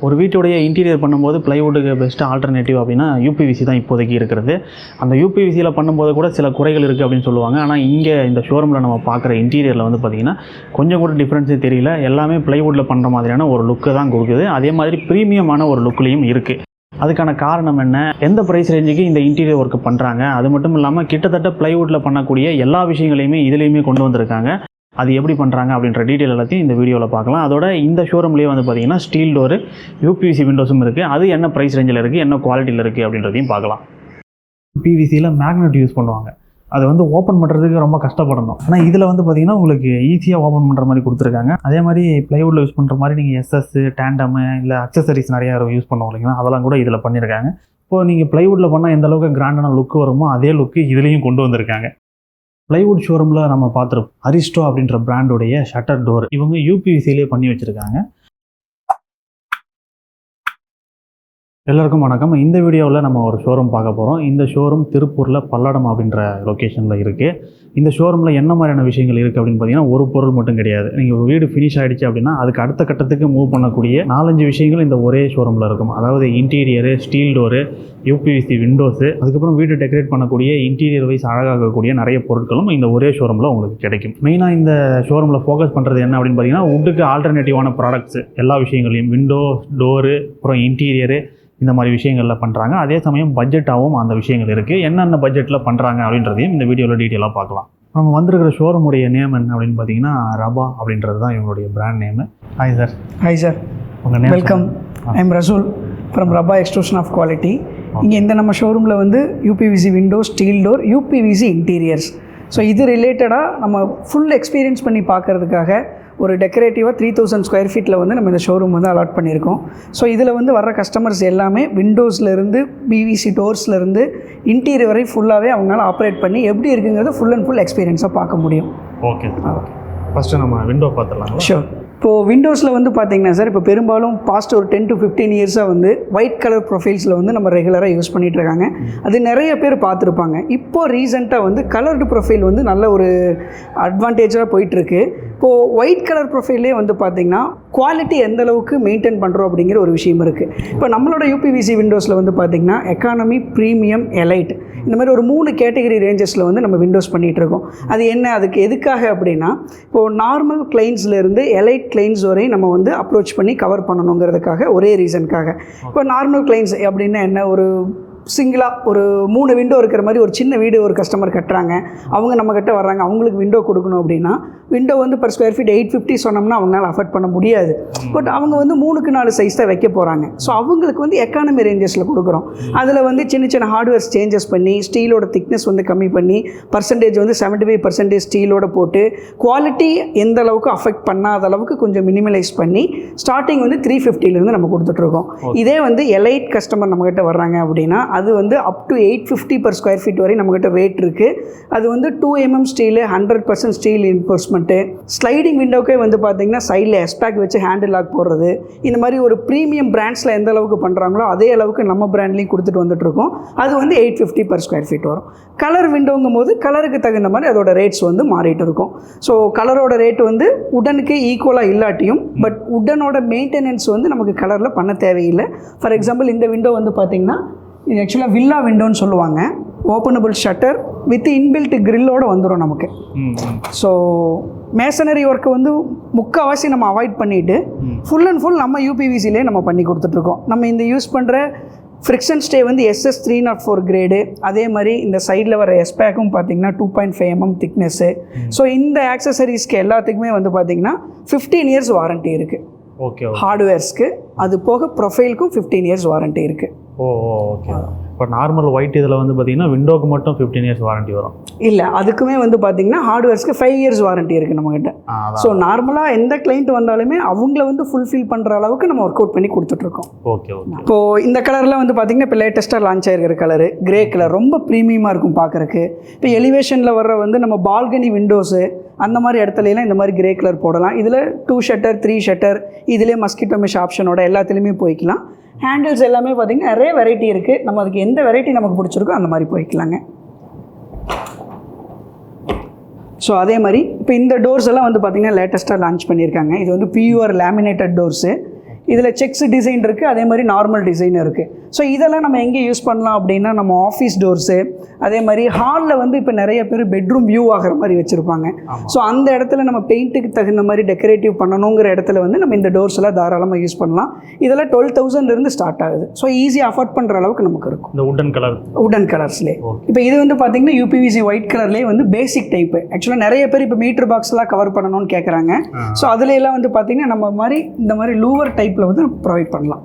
ஒரு வீட்டுடைய இன்டீரியர் பண்ணும்போது பிளைவுட்டுக்கு பெஸ்ட் ஆல்டர்னேட்டிவ் அப்படின்னா யூபிவிசி தான் இப்போதைக்கு இருக்கிறது. அந்த யூபிவிசியில் பண்ணும்போது கூட சில குறைகள் இருக்குது அப்படின்னு சொல்லுவாங்க. ஆனால் இங்கே இந்த ஷோரூமில் நம்ம பார்க்குற இன்டீரியரில் வந்து பார்த்திங்கன்னா கொஞ்சம் கூட டிஃப்ரென்ஸே தெரியல. எல்லாமே பிளைவுட்டில் பண்ணுற மாதிரியான ஒரு லுக்கு தான் கொடுக்குது. அதே மாதிரி ப்ரீமியமான ஒரு லுக்லேயும் இருக்குது. அதுக்கான காரணம் என்ன, எந்த ப்ரைஸ் ரேஞ்சுக்கு இந்த இன்டீரியர் ஒர்க் பண்ணுறாங்க, அது மட்டும் இல்லாமல் கிட்டத்தட்ட பிளைவுட்டில் பண்ணக்கூடிய எல்லா விஷயங்களையுமே இதுலேயுமே கொண்டு வந்திருக்காங்க. அது எப்படி பண்ணுறாங்க அப்படின்ற டீட்டெயில் எல்லாத்தையும் இந்த வீடியோவில் பார்க்கலாம். அதோட இந்த ஷோரூம்லேயே வந்து பார்த்திங்கன்னா ஸ்டீல் டோரு யூபிவிசி விண்டோஸும் இருக்குது. அது என்ன ப்ரைஸ் ரேஞ்சில் இருக்குது, என்ன குவாலிட்டியில் இருக்குது அப்படின்றதையும் பார்க்கலாம். பிவிசியில் மேக்னெட் யூஸ் பண்ணுவாங்க. அதை வந்து ஓப்பன் பண்ணுறதுக்கு ரொம்ப கஷ்டப்படணும். ஆனால் இதில் வந்து பார்த்திங்கன்னா உங்களுக்கு ஈஸியாக ஓப்பன் பண்ணுற மாதிரி கொடுத்துருக்காங்க. அதே மாதிரி ப்ளைவுட்டில் யூஸ் பண்ணுற மாதிரி நீங்கள் எஸ்எஸ், டேண்டமு இல்லை அக்சசரிஸ் நிறையா யூஸ் பண்ணுவோம் இல்லைங்களா, அதெல்லாம் கூட இதில் பண்ணியிருக்காங்க. இப்போது நீங்கள் ப்ளைவுட்டில் பண்ணால் எந்த அளவுக்கு கிராண்டான லுக்கு வருமோ அதே லுக்கு இதுலேயும் கொண்டு வந்திருக்காங்க. பிளைவுட் ஷோரூமில் நம்ம பார்த்துருப்போம் அரிஸ்டோ அப்படின்ற பிராண்டுடைய ஷட்டர் டோர் இவங்க யூபிவிசிலே பண்ணி வச்சுருக்காங்க. எல்லாருக்கும் வணக்கம். இந்த வீடியோவில் நம்ம ஒரு ஷோரூம் பார்க்க போகிறோம். இந்த ஷோரூம் திருப்பூரில் பல்லடம் அப்படின்ற லொக்கேஷனில் இருக்குது. இந்த ஷோரூமில் என்ன மாதிரியான விஷயங்கள் இருக்குது அப்படின்னு பார்த்தீங்கன்னா, ஒரு பொருள் மட்டும் கிடையாது. நீங்கள் வீடு ஃபினிஷ் ஆகிடுச்சு அப்படின்னா அதுக்கு அடுத்த கட்டத்துக்கு மூவ் பண்ணக்கூடிய 4-5 விஷயங்கள் இந்த ஒரே ஷோரூமில் இருக்கும். அதாவது interior, steel door, UPVC windows, அதுக்கப்புறம் வீடு டெக்கரேட் பண்ணக்கூடிய இன்டீரியர் வைஸ் அழகாகக்கூடிய நிறைய பொருட்களும் இந்த ஒரே ஷோரூமில் உங்களுக்கு கிடைக்கும். மெயினாக இந்த ஷோரூமில் ஃபோக்கஸ் பண்ணுறது என்ன அப்படின்னு பார்த்தீங்கன்னா, வுட்டுக்கு ஆல்டர்னேட்டிவான ப்ராடக்ட்ஸ் எல்லா விஷயங்களையும் விண்டோ, டோரு, அப்புறம் இன்டீரியரு இந்த மாதிரி விஷயங்களில் பண்ணுறாங்க. அதே சமயம் பட்ஜெட்டாகவும் அந்த விஷயங்கள் இருக்குது. என்னென்ன பட்ஜெட்டில் பண்ணுறாங்க அப்படின்றதையும் இந்த வீடியோவில் டீட்டெயிலாக பார்க்கலாம். நம்ம வந்திருக்கிற ஷோரூமுடைய நேம் என்ன அப்படின்னு பார்த்தீங்கன்னா, ரபா அப்படின்றது தான் இவங்களுடைய brand name. Hi sir. Hi sir, உங்கள் name? Welcome. I am Rasool from Raba extrusion of quality. இங்கே இந்த நம்ம ஷோரூமில் வந்து UPVC window, steel door, UPVC interiors, so இது ரிலேட்டடாக நம்ம ஃபுல் எக்ஸ்பீரியன்ஸ் பண்ணி பார்க்குறதுக்காக ஒரு டெக்கரேட்டிவாக 3000 ஸ்கொயர் ஃபீட்டில் வந்து நம்ம இந்த ஷோரூம் வந்து அலாட் பண்ணியிருக்கோம். ஸோ இதில் வந்து வர்ற கஸ்டமர்ஸ் எல்லாமே விண்டோஸ்லேருந்து பிவிசி டோர்ஸ்லேருந்து இன்டீரியர் வரை ஃபுல்லாகவே அவங்களால ஆப்ரேட் பண்ணி எப்படி இருக்குங்கிறத ஃபுல் அண்ட் ஃபுல் எக்ஸ்பீரியன்ஸாக பார்க்க முடியும். Okay sir. ஃபஸ்ட்டு நம்ம விண்டோ பார்த்துடலாம். ஷோர். இப்போது விண்டோஸில் வந்து பார்த்திங்கன்னா சார், இப்போ பெரும்பாலும் பாஸ்ட் ஒரு 10 to 15 இயர்ஸாக வந்து ஒயிட் கலர் ப்ரொஃபைல்ஸில் வந்து நம்ம ரெகுலராக யூஸ் பண்ணிகிட்டு இருக்காங்க. அது நிறைய பேர் பார்த்துருப்பாங்க. இப்போது ரீசெண்டாக வந்து கலர்டு ப்ரொஃபைல் வந்து நல்ல ஒரு அட்வான்டேஜாக போயிட்டுருக்கு. இப்போது ஒயிட் கலர் ப்ரொஃபைல்லே வந்து பார்த்திங்கன்னா குவாலிட்டி எந்த அளவுக்கு மெயின்டைன் பண்ணுறோம் அப்படிங்கிற ஒரு விஷயம் இருக்குது. இப்போ நம்மளோட யூபிவிசி விண்டோஸில் வந்து பார்த்திங்கன்னா எக்கானமி, ப்ரீமியம், எலைட், இந்த மாதிரி ஒரு 3 கேட்டகரி ரேஞ்சஸில் வந்து நம்ம விண்டோஸ் பண்ணிகிட்டு இருக்கோம். அது என்ன, அதுக்கு எதுக்காக அப்படின்னா, இப்போது நார்மல் கிளைண்ட்ஸ்லேருந்து எலைட் கிளைண்ட்ஸ் வரை நம்ம வந்து அப்ரோச் பண்ணி கவர் பண்ணணுங்கிறதுக்காக, ஒரே ரீசனுக்காக. இப்போ நார்மல் கிளைண்ட்ஸ் அப்படின்னா என்ன, ஒரு சிங்கிளாக ஒரு 3 விண்டோ இருக்கிற மாதிரி ஒரு சின்ன வீடு ஒரு கஸ்டமர் கட்டுறாங்க, அவங்க நம்மக்கிட்ட வர்றாங்க, அவங்களுக்கு விண்டோ கொடுக்கணும் அப்படின்னா விண்டோ வந்து பர் ஸ்கொயர் ஃபீட் 850 சொன்னோம்னா அவங்களால அஃபோர்ட் பண்ண முடியாது. பட் அவங்க வந்து 3க்கு 4 சைஸ் தான் வைக்க போகிறாங்க. ஸோ அவங்களுக்கு வந்து எக்கானமி ரேஞ்சஸில் கொடுக்குறோம். அதில் வந்து சின்ன சின்ன ஹார்ட்வேர்ஸ் சேஞ்சஸ் பண்ணி, ஸ்டீலோட திக்னஸ் வந்து கம்மி பண்ணி, பர்சன்டேஜ் வந்து 75% ஸ்டீலோட போட்டு, குவாலிட்டி எந்த அளவுக்கு அஃபெக்ட் பண்ணாத அளவுக்கு கொஞ்சம் மினிமலைஸ் பண்ணி ஸ்டார்டிங் வந்து 350லேருந்து நம்ம கொடுத்துட்ருக்கோம். இதே வந்து எலைட் கஸ்டமர் நம்மக்கிட்ட வர்றாங்க அப்படின்னா அது வந்து up to 850 per square feet வரை நம்மக்கிட்ட ரேட் இருக்குது. அது வந்து 2 mm steel, 100% steel reinforcement, sliding விண்டோக்கே வந்து பார்த்திங்கன்னா சைடில் எஸ்பேக் வச்சு ஹேண்டில் லாக் போடுறது, இந்த மாதிரி ஒரு ப்ரீமியம் பிராண்ட்ஸில் எந்த அளவுக்கு பண்ணுறாங்களோ அதே அளவுக்கு நம்ம பிராண்ட்லேயும் கொடுத்துட்டு வந்துட்டுருக்கோம். அது வந்து 850 per ஸ்கொயர் ஃபீட் வரும். கலர் விண்டோங்கும் போது கலருக்கு தகுந்த மாதிரி அதோட ரேட்ஸ் வந்து மாறிட்டு இருக்கும். ஸோ கலரோட ரேட் வந்து உடனுக்கு ஈக்குவலாக இல்லாட்டியும், பட் உடனோட மெயின்டெனன்ஸ் வந்து நமக்கு கலரில் பண்ண தேவையில்லை. ஃபார் எக்ஸாம்பிள் இந்த விண்டோ வந்து பார்த்திங்கன்னா இது ஆக்சுவலாக வில்லா விண்டோன்னு சொல்லுவாங்க. ஓப்பனபிள் ஷட்டர் வித் இன்பில்ட் கிரில்லோடு வந்துடும் நமக்கு. ஸோ மேசனரி ஒர்க்கை வந்து முக்கால்வாசி நம்ம அவாய்ட் பண்ணிவிட்டு ஃபுல் அண்ட் ஃபுல் நம்ம யூபிவிசிலே நம்ம பண்ணி கொடுத்துட்ருக்கோம். நம்ம இந்த யூஸ் பண்ணுற ஃப்ரிக்ஷன் ஸ்டே வந்து SS 304 கிரேடு. அதே மாதிரி இந்த சைடில் வர எஸ்பேக்கும் பார்த்திங்கன்னா 2.5 mm திக்னஸ்ஸு. ஸோ இந்த ஆக்சசரிஸ்க்கு எல்லாத்துக்குமே வந்து பார்த்திங்கன்னா 15 years வாரண்ட்டி இருக்குது. ஓகே. ஹார்ட்வேர்ஸ்க்கு அது போக ப்ரொஃபைலுக்கும் 15 years வாரண்ட்டி இருக்குது. ஓகே. இப்போ நார்மல் ஒயிட் இதில் வந்து பார்த்திங்கன்னா விண்டோக்கு மட்டும் 15 years வாரண்ட்டி வரும். இல்லை, அதுக்குமே வந்து பார்த்திங்கன்னா ஹார்ட்வேர்ஸ்க்கு 5 years வாரண்ட்டி இருக்குது நம்மக்கிட்ட. ஸோ நார்மலாக எந்த கிளைண்ட் வந்தாலுமே அவங்கள வந்து ஃபுல்ஃபில் பண்ணுற அளவுக்கு நம்ம ஒர்க் அவுட் பண்ணி கொடுத்துட்ருக்கோம். ஓகே. இப்போது இந்த கலரில் வந்து பார்த்திங்கன்னா இப்போ லேட்டஸ்ட்டாக லான்ச் ஆகிருக்கிற கலரு கிரே கலர் ரொம்ப ப்ரீமியமாக இருக்கும் பார்க்குறக்கு. இப்போ எலிவேஷனில் வர்ற வந்து நம்ம பால்கனி விண்டோஸு அந்த மாதிரி இடத்துலலாம் இந்த மாதிரி கிரே கலர் போடலாம். இதில் 2 ஷட்டர் 3 ஷட்டர், இதிலே மஸ்கிட்டோ மெஷ் ஆப்ஷனோட எல்லாத்துலேயுமே போய்க்கலாம். ஹேண்டில்ஸ் எல்லாமே பார்த்திங்கன்னா நிறைய வெரைட்டி இருக்குது. நம்ம அதுக்கு எந்த வெரைட்டி நமக்கு பிடிச்சிருக்கோ அந்த மாதிரி போய்க்கலாங்க. ஸோ அதே மாதிரி இப்போ இந்த டோர்ஸ் எல்லாம் வந்து பார்த்திங்கன்னா லேட்டஸ்ட்டாக லான்ச் பண்ணியிருக்காங்க. இது வந்து பியூஆர் லேமினேட்டட் டோர்ஸு. இதில் செக்ஸ் டிசைன் இருக்குது, அதே மாதிரி நார்மல் டிசைன் இருக்குது. ஸோ இதெல்லாம் நம்ம எங்கே யூஸ் பண்ணலாம் அப்படின்னா நம்ம ஆஃபீஸ் டோர்ஸு, அதே மாதிரி ஹாலில் வந்து இப்போ நிறைய பேர் பெட்ரூம் வியூ ஆகிற மாதிரி வச்சுருப்பாங்க. ஸோ அந்த இடத்துல நம்ம பெயிண்ட்டுக்கு தகுந்த மாதிரி டெக்கரேட்டிவ் பண்ணணுங்கிற இடத்துல வந்து நம்ம இந்த டோர்ஸ் எல்லாம் தாராளமாக யூஸ் பண்ணலாம். இதெல்லாம் 12,000 ஸ்டார்ட் ஆகுது. ஸோ ஈஸியாக அஃபோர்ட் பண்ணுற அளவுக்கு நமக்கு இருக்கும். இந்த உடன் கலர்ஸ்லேயே இப்போ இது வந்து பார்த்தீங்கன்னா யூபிவிசி ஒயிட் கலர்லேயே வந்து பேசிக் டைப்பு. ஆக்சுவலாக நிறைய பேர் இப்போ மீட்டர் பாக்ஸ்லாம் கவர் பண்ணணும்னு கேட்குறாங்க. ஸோ அதுல வந்து பார்த்தீங்கன்னா நம்ம மாதிரி இந்த மாதிரி லூவர் டைப்பில் வந்து ப்ரொவைட் பண்ணலாம்.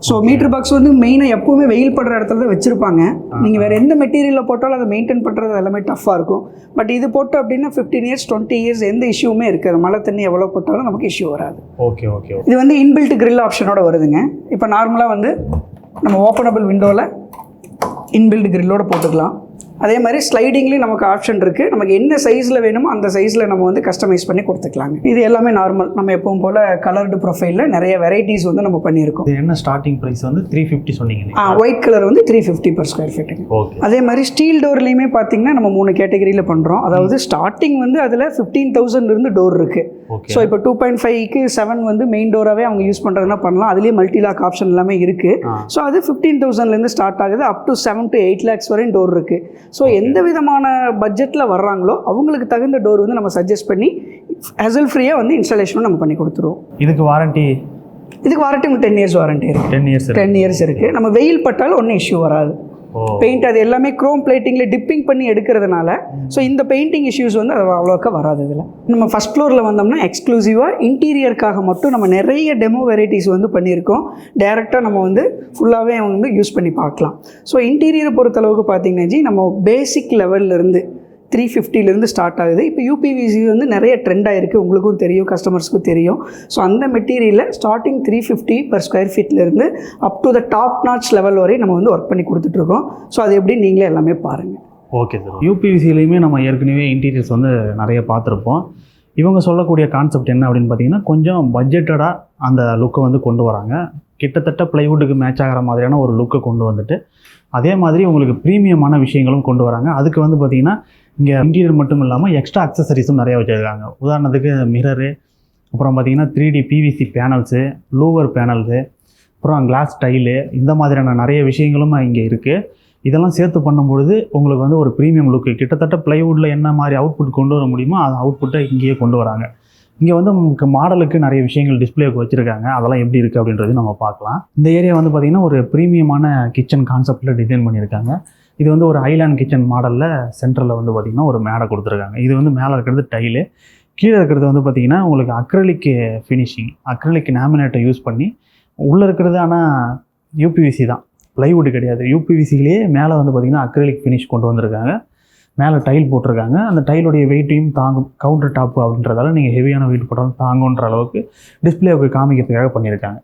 ஸோ மீட்டர் பாக்ஸ் வந்து மெயினாக எப்போவுமே வெயில் படுற இடத்துல தான் வச்சுருப்பாங்க. நீங்கள் வேறு எந்த மெட்டீரியலில் போட்டாலும் அதை மெயின்டைன் பண்ணுறது எல்லாமே டஃப்பாக இருக்கும். பட் இது போட்டோம் அப்படின்னா 15 இயர்ஸ் 20 இயர்ஸ் எந்த இஷ்யூவுமே இருக்காது. மழை தண்ணி எவ்வளோ போட்டாலும் நமக்கு இஷ்யூ வராது. Okay okay. இது வந்து இன்பில்ட் கிரில் ஆப்ஷனோட வருதுங்க. இப்போ நார்மலாக வந்து நம்ம ஓப்பனபிள் விண்டோவில் இன்பில்ட் கிரில்லோட போட்டுக்கலாம். அதே மாதிரி ஸ்லைடிங்லேயும் நமக்கு ஆப்ஷன் இருக்குது. நமக்கு என்ன சைஸில் வேணுமோ அந்த சைஸில் நம்ம வந்து கஸ்டமைஸ் பண்ணி கொடுத்துக்கலாங்க. இது எல்லாமே நார்மல் நம்ம எப்பவும் போல் கலர்டு ப்ரொஃபைலில் நிறைய வெரைட்டிஸ் வந்து நம்ம பண்ணியிருக்கோம். இது என்ன ஸ்டார்டிங் ப்ரைஸ் வந்து 350 சொன்னீங்க. ஒயிட் கலர் வந்து 350 per square feet. அதே மாதிரி ஸ்டீல் டோர்லேயுமே பார்த்தீங்கன்னா நம்ம 3 கேட்டகரியில் பண்ணுறோம். அதாவது ஸ்டார்டிங் வந்து அதில் 15,000 டோர் இருக்குது. ஸோ இப்போ 2.5க்கு 7 வந்து மெயின் டோராகவே அவங்க யூஸ் பண்ணுறதுனா பண்ணலாம். அதுலேயே மல்டிலாக் ஆப்ஷன் எல்லாமே இருக்குது. ஸோ அது 15,000 ஸ்டார்ட் ஆகுது. அப் டு 7 to 8 lakhs வரையும் டோர் இருக்குது. ஸோ எந்த விதமான பட்ஜெட்டில் வர்றாங்களோ அவங்களுக்கு தகுந்த டோர் வந்து நம்ம சஜஸ்ட் பண்ணி ஹேசல் ஃப்ரீயாக வந்து இன்ஸ்டாலேஷனும் நம்ம பண்ணி கொடுத்துருவோம். இதுக்கு வாரண்டி உங்களுக்கு 10 years வாரண்டி இருக்குது. 10 years இருக்குது. நம்ம வெயில் பட்டாலும் ஒன்றும் இஷ்யூ வராது. பெயிண்ட் அது எல்லாமே குரோம் பிளேட்டிங்கில் டிப்பிங் பண்ணி எடுக்கிறதுனால ஸோ இந்த பெயிண்டிங் இஷ்யூஸ் வந்து அது அவ்வளோக்கா வராது. இதில் நம்ம ஃபஸ்ட் ஃப்ளோரில் வந்தோம்னா எக்ஸ்க்ளூசிவாக இன்டீரியருக்காக மட்டும் நம்ம நிறைய டெமோ வெரைட்டிஸ் வந்து பண்ணியிருக்கோம். டேரெக்டாக நம்ம வந்து ஃபுல்லாகவே வந்து யூஸ் பண்ணி பார்க்கலாம். ஸோ இன்டீரியரை பொறுத்தளவுக்கு பார்த்தீங்கன்னா நம்ம பேசிக் லெவல்லேருந்து 350 ஸ்டார்ட் ஆகுது. இப்போ யூபிவிசி வந்து நிறைய ட்ரெண்ட் ஆகிருக்கு. உங்களுக்கும் தெரியும், கஸ்டமர்ஸ்க்கும் தெரியும். ஸோ அந்த மெட்டீரியலில் starting 350 per square feet up to the top notch level வரை நம்ம வந்து ஒர்க் பண்ணி கொடுத்துட்ருக்கோம். ஸோ அது எப்படி நீங்களே எல்லாமே பாருங்கள். Okay sir. யூபிவிசிலையுமே நம்ம ஏற்கனவே இன்டீரியர்ஸ் வந்து நிறைய பார்த்துருப்போம். இவங்க சொல்லக்கூடிய கான்செப்ட் என்ன அப்படின்னு பார்த்தீங்கன்னா கொஞ்சம் பட்ஜெட்டடாக அந்த லுக்கை வந்து கொண்டு வராங்க. கிட்டத்தட்ட ப்ளைவுட்டுக்கு மேட்ச் ஆகிற மாதிரியான ஒரு லுக்கை கொண்டு வந்துட்டு அதே மாதிரி உங்களுக்கு ப்ரீமியமான விஷயங்களும் கொண்டு வராங்க. அதுக்கு வந்து பார்த்திங்கன்னா இங்கே இன்டீரியர் மட்டும் இல்லாமல் எக்ஸ்ட்ரா அக்சசரிஸும் நிறையா வச்சுருக்காங்க. உதாரணத்துக்கு மிரரு, அப்புறம் பார்த்திங்கன்னா 3D PVC panels, Louvre panels, அப்புறம் கிளாஸ் டைலு, இந்த மாதிரியான நிறைய விஷயங்களும் இங்கே இருக்குது. இதெல்லாம் சேர்த்து பண்ணும்பொழுது உங்களுக்கு வந்து ஒரு ப்ரீமியம் லுக்கு கிட்டத்தட்ட ப்ளைவுட்டில் என்ன மாதிரி அவுட்புட் கொண்டு வர முடியுமோ அந்த அவுட்புட்டை இங்கேயே கொண்டு வராங்க. இங்கே வந்து நமக்கு மாடலுக்கு நிறைய விஷயங்கள் டிஸ்பிளேக்கு வச்சுருக்காங்க. அதெல்லாம் எப்படி இருக்குது அப்படின்றது நம்ம பார்க்கலாம். இந்த ஏரியா வந்து பார்த்திங்கன்னா ஒரு ப்ரீமியமான கிச்சன் கான்செப்டில் டிசைன் பண்ணியிருக்காங்க. இது வந்து ஒரு ஐலாண்ட் கிச்சன் மாடலில் சென்டரில் வந்து பார்த்திங்கன்னா ஒரு மேடை கொடுத்துருக்காங்க. இது வந்து மேலே இருக்கிறது டைலு, கீழே இருக்கிறது வந்து பார்த்திங்கன்னா உங்களுக்கு அக்ரலிக் ஃபினிஷிங், அக்ரலிக் லேமினேட்டை யூஸ் பண்ணி உள்ளே இருக்கிறது ஆனால் யூபிவிசி தான், ப்ளைவுட் கிடையாது. யூபிவிசிலேயே மேலே வந்து பார்த்திங்கன்னா அக்ரலிக் ஃபினிஷ் கொண்டு வந்திருக்காங்க. மேலே டைல் போட்டிருக்காங்க. அந்த டைலுடைய வெயிட்டையும் தாங்கும். கவுண்டர் டாப்பு அப்படின்றதால நீங்கள் ஹெவியான வெயிட் போட்டாலும் தாங்குன்ற அளவுக்கு டிஸ்பிளேவுக்கு காமிக்கிறதுக்காக பண்ணியிருக்காங்க.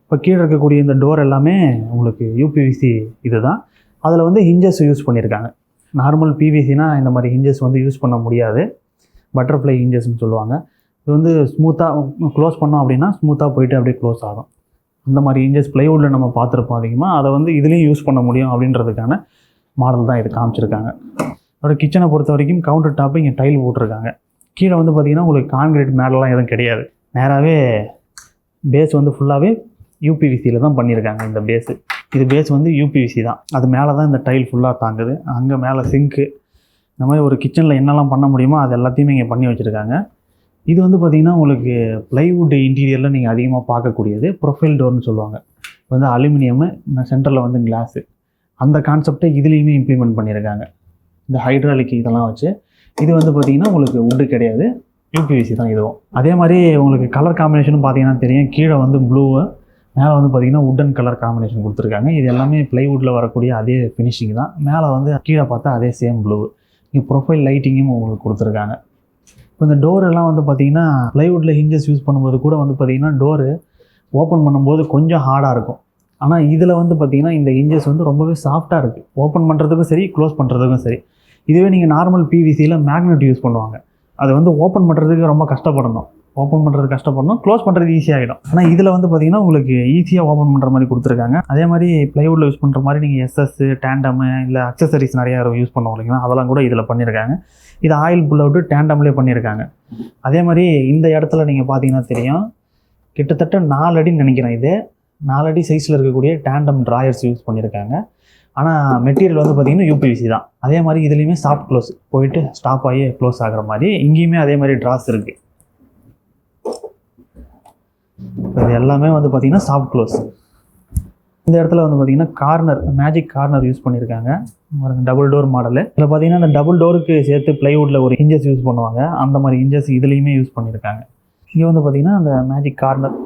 இப்போ கீழே இருக்கக்கூடிய இந்த டோர் எல்லாமே உங்களுக்கு யூபிவிசி இது தான். அதில் வந்து ஹிஞ்சஸ் யூஸ் பண்ணியிருக்காங்க. நார்மல் பிவிசினா இந்த மாதிரி ஹிஞ்சஸ் வந்து யூஸ் பண்ண முடியாது. பட்டர்ஃப்ளை ஹிஞ்சஸ்ன்னு சொல்லுவாங்க. இது வந்து ஸ்மூத்தாக க்ளோஸ் பண்ணோம் அப்படின்னா ஸ்மூத்தாக போயிட்டு அப்படியே க்ளோஸ் ஆகும். அந்த மாதிரி ஹிஞ்சஸ் ப்ளைவுட்டில் நம்ம பார்த்துருப்போம் அதிகமாக. அதை வந்து இதுலேயும் யூஸ் பண்ண முடியும் அப்படின்றதுக்கான மாடல் தான் இது காமிச்சிருக்காங்க. அதோட கிச்சனை பொறுத்த வரைக்கும் கவுண்டர் டாப்பு இங்கே டைல் போட்டிருக்காங்க. கீழே வந்து பார்த்திங்கன்னா உங்களுக்கு கான்கிரீட் மேலெலாம் எதுவும் கிடையாது. நேராகவே பேஸ் வந்து ஃபுல்லாகவே யூபிவிசியில் தான் பண்ணியிருக்காங்க. இந்த இது பேஸ் வந்து யூபிவிசி தான். அது மேலே தான் இந்த டைல் ஃபுல்லாக தாங்குது. அங்கே மேலே சிங்க்கு, இந்த மாதிரி ஒரு கிச்சனில் என்னெல்லாம் பண்ண முடியுமோ அது எல்லாத்தையுமே இங்கே பண்ணி வச்சுருக்காங்க. இது வந்து பார்த்திங்கன்னா உங்களுக்கு ப்ளைவுட் இன்டீரியரில் நீங்கள் அதிகமாக பார்க்கக்கூடியது ப்ரொஃபைல் டோர்னு சொல்லுவாங்க. வந்து அலுமினியமு, சென்டரில் வந்து கிளாஸு, அந்த கான்செப்டை இதுலேயுமே இம்ப்ளிமெண்ட் பண்ணியிருக்காங்க. இந்த ஹைட்ராலிக் இதெல்லாம் வச்சு. இது வந்து பார்த்திங்கன்னா உங்களுக்கு உட்டு கிடையாது, யூபிவிசி தான் இதுவும். அதே மாதிரி உங்களுக்கு கலர் காம்பினேஷனும் பார்த்திங்கன்னா தெரியும். கீழே வந்து ப்ளூவு, மேலே வந்து பார்த்திங்கன்னா உட்டன் கலர் காம்பினேஷன் கொடுத்துருக்காங்க. இது எல்லாமே ப்ளைவுட்டில் வரக்கூடிய அதே ஃபினிஷிங் தான். மேலே வந்து கீழே பார்த்தா அதே சேம் ப்ளூ. இங்கே ப்ரொஃபைல் லைட்டிங்கும் உங்களுக்கு கொடுத்துருக்காங்க. இப்போ இந்த டோர் எல்லாம் வந்து பார்த்திங்கன்னா ப்ளைவுட்டில் ஹிஞ்சஸ் யூஸ் பண்ணும்போது கூட வந்து பார்த்திங்கன்னா டோரு ஓப்பன் பண்ணும்போது கொஞ்சம் ஹார்டாக இருக்கும். ஆனால் இதில் வந்து பார்த்திங்கன்னா இந்த ஹிஞ்சஸ் வந்து ரொம்பவே சாஃப்டாக இருக்குது. ஓப்பன் பண்ணுறதுக்கும் சரி, க்ளோஸ் பண்ணுறதுக்கும் சரி. இதுவே நீங்கள் நார்மல் பிவிசியில் மேக்னெட் யூஸ் பண்ணுவாங்க. அது வந்து ஓப்பன் பண்ணுறதுக்கு ரொம்ப கஷ்டப்படணும். ஓப்பன் பண்ணுறது கஷ்டப்படணும், க்ளோஸ் பண்ணுறது ஈஸியாகிடும். ஆனால் இதில் வந்து பார்த்திங்கன்னா உங்களுக்கு ஈஸியாக ஓப்பன் பண்ணுற மாதிரி கொடுத்துருக்காங்க. அதே மாதிரி ப்ளைவுட்டில் யூஸ் பண்ணுற மாதிரி நீங்கள் எஸ்எஸ், டேண்டமு, இல்லை அக்சசரிஸ் நிறையா யூஸ் பண்ணுவோம் இல்லைங்களா, அதெல்லாம் கூட இதில் பண்ணியிருக்காங்க. இது ஆயில் புல் அவுட்டு டேண்டம்லேயே பண்ணியிருக்காங்க. அதே மாதிரி இந்த இடத்துல நீங்கள் பார்த்தீங்கன்னா தெரியும், கிட்டத்தட்ட 4 அடின்னு நினைக்கிறேன். இது 4 அடி சைஸில் இருக்கக்கூடிய டேண்டம் ட்ராயர்ஸ் யூஸ் பண்ணியிருக்காங்க. ஆனால் மெட்டீரியல் வந்து பார்த்திங்கன்னா யூபிவிசி தான். அதே மாதிரி இதுலேயுமே சாஃப்ட் க்ளோஸ் போயிட்டு ஸ்டாப் ஆகி க்ளோஸ் ஆகிற மாதிரி இங்கேயுமே அதே மாதிரி ட்ராஸ் இருக்குது. இது எல்லாமே வந்து பார்த்திங்கன்னா சாஃப்ட் க்ளோஸ். இந்த இடத்துல வந்து பார்த்திங்கன்னா கார்னர், மேஜிக் கார்னர் யூஸ் பண்ணியிருக்காங்க. Double door model. இதில் பார்த்திங்கன்னா அந்த டபுள் டோருக்கு சேர்த்து ப்ளைவுட்டில் ஒரு ஹிஞ்சஸ் யூஸ் பண்ணுவாங்க. அந்த மாதிரி ஹிஞ்சஸ் இதுலேயுமே யூஸ் பண்ணியிருக்காங்க. இங்கே வந்து பார்த்திங்கன்னா அந்த மேஜிக் கார்னர்.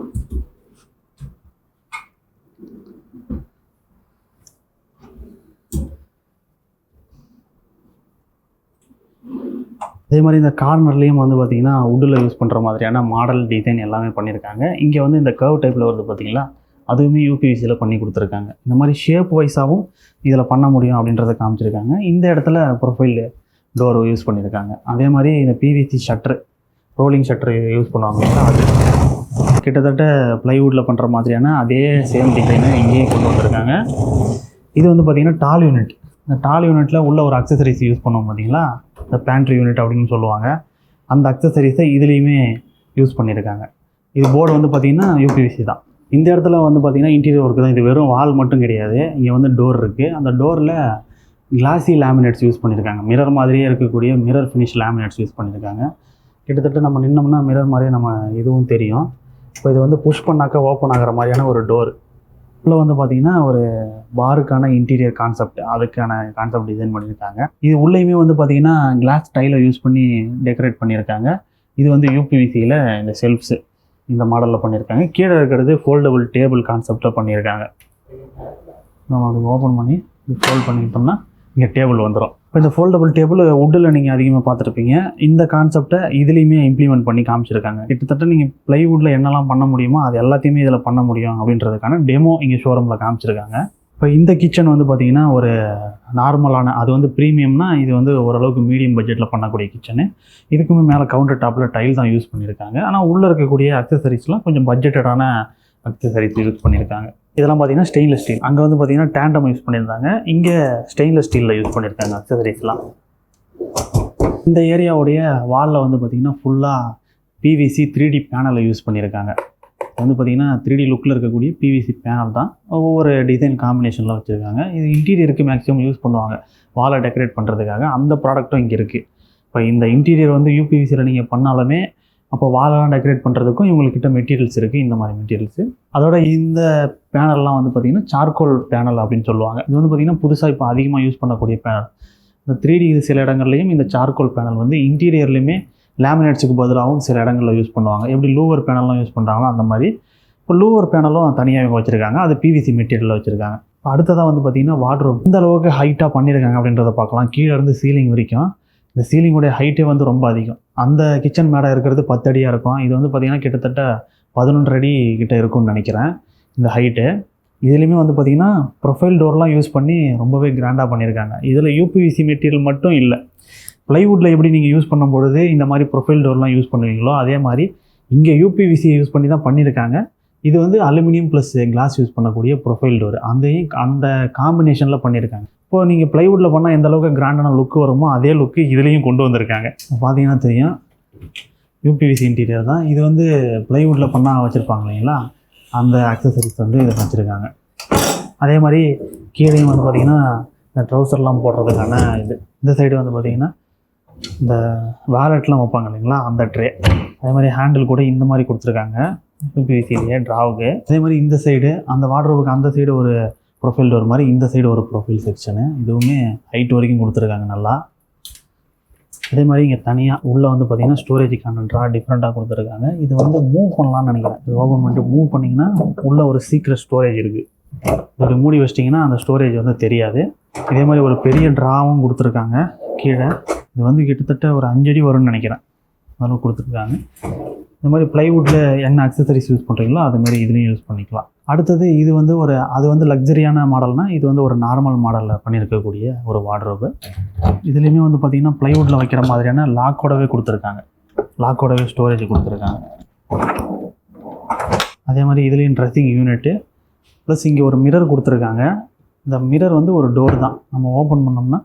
அதே மாதிரி இந்த கார்னர்லேயும் வந்து பார்த்திங்கன்னா வுட்டில் யூஸ் பண்ணுற மாதிரியான மாடல் டிசைன் எல்லாமே பண்ணியிருக்காங்க. இங்கே வந்து இந்த கர்வ் டைப்பில் வருது பார்த்திங்களா, அதுவுமே யூபிவிசியில் பண்ணி கொடுத்துருக்காங்க. இந்த மாதிரி ஷேப் வைஸாகவும் இதில் பண்ண முடியும் அப்படின்றத காமிச்சிருக்காங்க. இந்த இடத்துல ப்ரொஃபைல் டோர் யூஸ் பண்ணியிருக்காங்க. அதே மாதிரி இந்த PVC shutter, rolling shutter use பண்ணுவாங்க. அது கிட்டத்தட்ட ப்ளைவுட்டில் பண்ணுற மாதிரியான அதே சேம் டிசைனை இங்கேயும் கொண்டு வந்திருக்காங்க. இது வந்து பார்த்திங்கன்னா டால் யூனிட். இந்த டால் யூனிட்டில் உள்ள ஒரு அக்சசரிஸ் யூஸ் பண்ணுவோம் பார்த்தீங்களா, இந்த பேண்ட்ரி யூனிட் அப்படின்னு சொல்லுவாங்க. அந்த அக்சசரிஸை இதுலேயுமே யூஸ் பண்ணியிருக்காங்க. இது போர்டு வந்து பார்த்திங்கன்னா யூபிவிசி தான். இந்த இடத்துல வந்து பார்த்திங்கன்னா இன்டீரியர் ஒர்க்கு தான். இது வெறும் வால் மட்டும் கிடையாது. இங்கே வந்து டோர் இருக்குது. அந்த டோரில் கிளாசி லேமினேட்ஸ் யூஸ் பண்ணியிருக்காங்க. மிரர் மாதிரியே இருக்கக்கூடிய மிரர் ஃபினிஷ் லேமினேட்ஸ் யூஸ் பண்ணியிருக்காங்க. கிட்டத்தட்ட நம்ம நின்னோம்னா மிரர் மாதிரியே நம்ம இதுவும் தெரியும். இப்போ இது வந்து புஷ் பண்ணாக்க ஓப்பன் ஆகிற மாதிரியான ஒரு டோர். உள்ள வந்து பார்த்திங்கன்னா ஒரு பாருக்கான இன்டீரியர் கான்செப்ட், அதுக்கான கான்செப்ட் டிசைன் பண்ணியிருக்காங்க. இது உள்ளேயுமே வந்து பார்த்திங்கன்னா கிளாஸ் டைலை யூஸ் பண்ணி டெக்கரேட் பண்ணியிருக்காங்க. இது வந்து யூபிவிசியில் இந்த செல்ஃப்ஸு இந்த மாடலில் பண்ணியிருக்காங்க. கீழே இருக்கிறது ஃபோல்டபுள் டேபிள் கான்செப்டில் பண்ணியிருக்காங்க. நம்ம அது ஓப்பன் பண்ணி ஃபோல்ட் பண்ணிட்டோம்னா இங்கே டேபிள் வந்துடும். இப்போ இந்த ஃபோல்டபுள் டேபிள் வுட்டில் நீங்கள் அதிகமாக பார்த்துருப்பீங்க. இந்த கான்செப்டை இதுலேயுமே இம்ப்ளிமெண்ட் பண்ணி காமிச்சிருக்காங்க. கிட்டத்தட்ட நீங்கள் ப்ளைவுட்டில் என்னெல்லாம் பண்ண முடியுமோ அது எல்லாத்தையுமே இதில் பண்ண முடியும் அப்படின்றதுக்கான டெமோ இங்கே ஷோரூமில் காமிச்சிருக்காங்க. இப்போ இந்த கிச்சன் வந்து பார்த்திங்கன்னா ஒரு நார்மலான, அது வந்து ப்ரீமியம்னா இது வந்து ஓரளவுக்கு மீடியம் பட்ஜெட்டில் பண்ணக்கூடிய கிச்சனு. இதுக்குமே மேலே கவுண்டர் டாப்பில் டைல் தான் யூஸ் பண்ணியிருக்காங்க. ஆனால் உள்ளே இருக்கக்கூடிய அக்சசரிஸ்லாம் கொஞ்சம் பட்ஜெட்டடான அக்சசரிஸ் யூஸ் பண்ணியிருக்காங்க. இதெல்லாம் பார்த்திங்கன்னா ஸ்டெயின்லெஸ் ஸ்டீல். அங்கே வந்து பார்த்திங்கன்னா டேண்டம் யூஸ் பண்ணியிருந்தாங்க. இங்கே ஸ்டெயின்லெஸ் ஸ்டீலில் யூஸ் பண்ணியிருக்காங்க அக்சசரிஸ்லாம். இந்த ஏரியாவுடைய வாலில் வந்து பார்த்திங்கன்னா ஃபுல்லாக பிவிசி 3D பேனலை யூஸ் பண்ணியிருக்காங்க. வந்து பார்த்திங்கன்னா 3D லுக்கில் இருக்கக்கூடிய பிவிசி பேனல் தான். ஒவ்வொரு டிசைன் காம்பினேஷனில் வச்சுருக்காங்க. இது இன்டீரியருக்கு மேக்ஸிமம் யூஸ் பண்ணுவாங்க, வாலை டெக்கரேட் பண்ணுறதுக்காக. அந்த ப்ராடக்ட்டும் இங்கே இருக்குது. இப்போ இந்த இன்டீரியர் வந்து யூபிவிசியில் நீங்கள் பண்ணாலுமே அப்போ வாலெல்லாம் டெக்கரேட் பண்ணுறதுக்கும் இவங்கக்கிட்ட மெட்டீரியல்ஸ் இருக்குது, இந்த மாதிரி மெட்டீரியல்ஸு. அதோட இந்த பேனல்லாம் வந்து பார்த்திங்கன்னா சார்கோல் பேனல் அப்படின்னு சொல்லுவாங்க. இது வந்து பார்த்திங்கன்னா புதுசாக இப்போ அதிகமாக யூஸ் பண்ணக்கூடிய பேனல். இந்த 3D இது சில இடங்கள்லையும் இந்த சார்கோல் பேனல் வந்து இன்டீரியர்லையுமே லேமினேட்ஸுக்கு பதிலாகவும் சில இடங்களில் யூஸ் பண்ணுவாங்க. எப்படி லூவர் பேனல்லாம் யூஸ் பண்ணுறாங்களோ அந்த மாதிரி இப்போ லூவர் பேனலும் தனியாக இவங்க வச்சுருக்காங்க. அது பிவிசி மெட்டீரியலில் வச்சுருக்காங்க. இப்போ அடுத்ததாக வந்து பார்த்திங்கன்னா வார்ட்ரோப் இந்த அளவுக்கு ஹைட்டாக பண்ணியிருக்காங்க அப்படின்றத பார்க்கலாம். கீழே இருந்து சீலிங் வரைக்கும் இந்த சீலிங்குடைய ஹைட்டே வந்து ரொம்ப அதிகம். அந்த கிச்சன் மேடை இருக்கிறது 10 அடியாக இருக்கும். இது வந்து பார்த்திங்கன்னா கிட்டத்தட்ட 11 அடி கிட்ட இருக்கும்னு நினைக்கிறேன் இந்த ஹைட்டு. இதுலேயுமே வந்து பார்த்திங்கன்னா ப்ரொஃபைல் டோர்லாம் யூஸ் பண்ணி ரொம்பவே கிராண்டாக பண்ணியிருக்காங்க. இதில் யூபிவிசி மெட்டீரியல் மட்டும் இல்லை, ப்ளைவுட்டில் எப்படி நீங்கள் யூஸ் பண்ணும்பொழுது இந்த மாதிரி ப்ரொஃபைல் டோர்லாம் யூஸ் பண்ணுவீங்களோ அதே மாதிரி இங்கே யூபிவிசி யூஸ் பண்ணி தான் பண்ணியிருக்காங்க. இது வந்து அலுமினியம் ப்ளஸ் கிளாஸ் யூஸ் பண்ணக்கூடிய ப்ரொஃபைல் டோர், அந்த காம்பினேஷனில் பண்ணியிருக்காங்க. இப்போது நீங்கள் ப்ளைவுட்டில் பண்ணால் எந்த அளவுக்கு கிராண்டான லுக்கு வருமோ அதே லுக்கு இதுலேயும் கொண்டு வந்திருக்காங்க. பார்த்தீங்கன்னா தெரியும் யூபிவிசி இன்டீரியர் தான். இது வந்து ப்ளைவுட்டில் பண்ணால் வச்சுருப்பாங்க இல்லைங்களா, அந்த அக்சசரிஸ் வந்து இதை வச்சுருக்காங்க. அதே மாதிரி கீழேயும் வந்து பார்த்திங்கன்னா இந்த ட்ரௌசர்லாம் போடுறதுக்கான இந்த சைடு வந்து பார்த்திங்கன்னா இந்த வேலட்லாம் வைப்பாங்க இல்லைங்களா, அந்த ட்ரே. அதே மாதிரி ஹேண்டில் கூட இந்த மாதிரி கொடுத்துருக்காங்க யூபிவிசிலேயே ட்ராவுக்கு. அதே மாதிரி இந்த சைடு அந்த வார்ட்ரோபுக்கு அந்த சைடு ஒரு ப்ரொஃபைல் டோர் மாதிரி, இந்த சைடு ஒரு ப்ரொஃபைல் செக்ஷனு. இதுவுமே ஹைட் வரைக்கும் கொடுத்துருக்காங்க நல்லா. அதே மாதிரி இங்கே தனியாக உள்ளே வந்து பார்த்திங்கன்னா ஸ்டோரேஜுக்கான ட்ரா டிஃப்ரெண்ட்டாக கொடுத்துருக்காங்க. இது வந்து மூவ் பண்ணலான்னு நினைக்கிறேன். இது ஓப்பன் பண்ணிட்டு மூவ் பண்ணிங்கன்னா உள்ளே ஒரு சீக்ரெட் ஸ்டோரேஜ் இருக்குது. இது மூடி வச்சிட்டிங்கன்னா அந்த ஸ்டோரேஜ் வந்து தெரியாது. இதே மாதிரி ஒரு பெரிய ட்ராவும் கொடுத்துருக்காங்க கீழே. இது வந்து கிட்டத்தட்ட ஒரு 5 அடி வரும்னு நினைக்கிறேன், அதெல்லாம் கொடுத்துருக்காங்க. இந்த மாதிரி ப்ளைவுட்டில் என்ன அக்சசரிஸ் யூஸ் பண்ணுறீங்களோ அதுமாரி இதுலேயும் யூஸ் பண்ணிக்கலாம். அடுத்தது இது வந்து அது வந்து லக்ஸரியான மாடல்னால் இது வந்து ஒரு நார்மல் மாடலில் பண்ணியிருக்கக்கூடிய ஒரு வார்ட்ரோபு. இதுலேயுமே வந்து பார்த்திங்கன்னா ப்ளைவுட்டில் வைக்கிற மாதிரியான லாக்கோடவே கொடுத்துருக்காங்க, லாக்கோடவே ஸ்டோரேஜ் கொடுத்துருக்காங்க. அதே மாதிரி இதுலேயும் ட்ரெஸ்ஸிங் யூனிட்டு ப்ளஸ் இங்கே ஒரு மிரர் கொடுத்துருக்காங்க. இந்த மிரர் வந்து ஒரு டோர் தான், நம்ம ஓப்பன் பண்ணோம்னா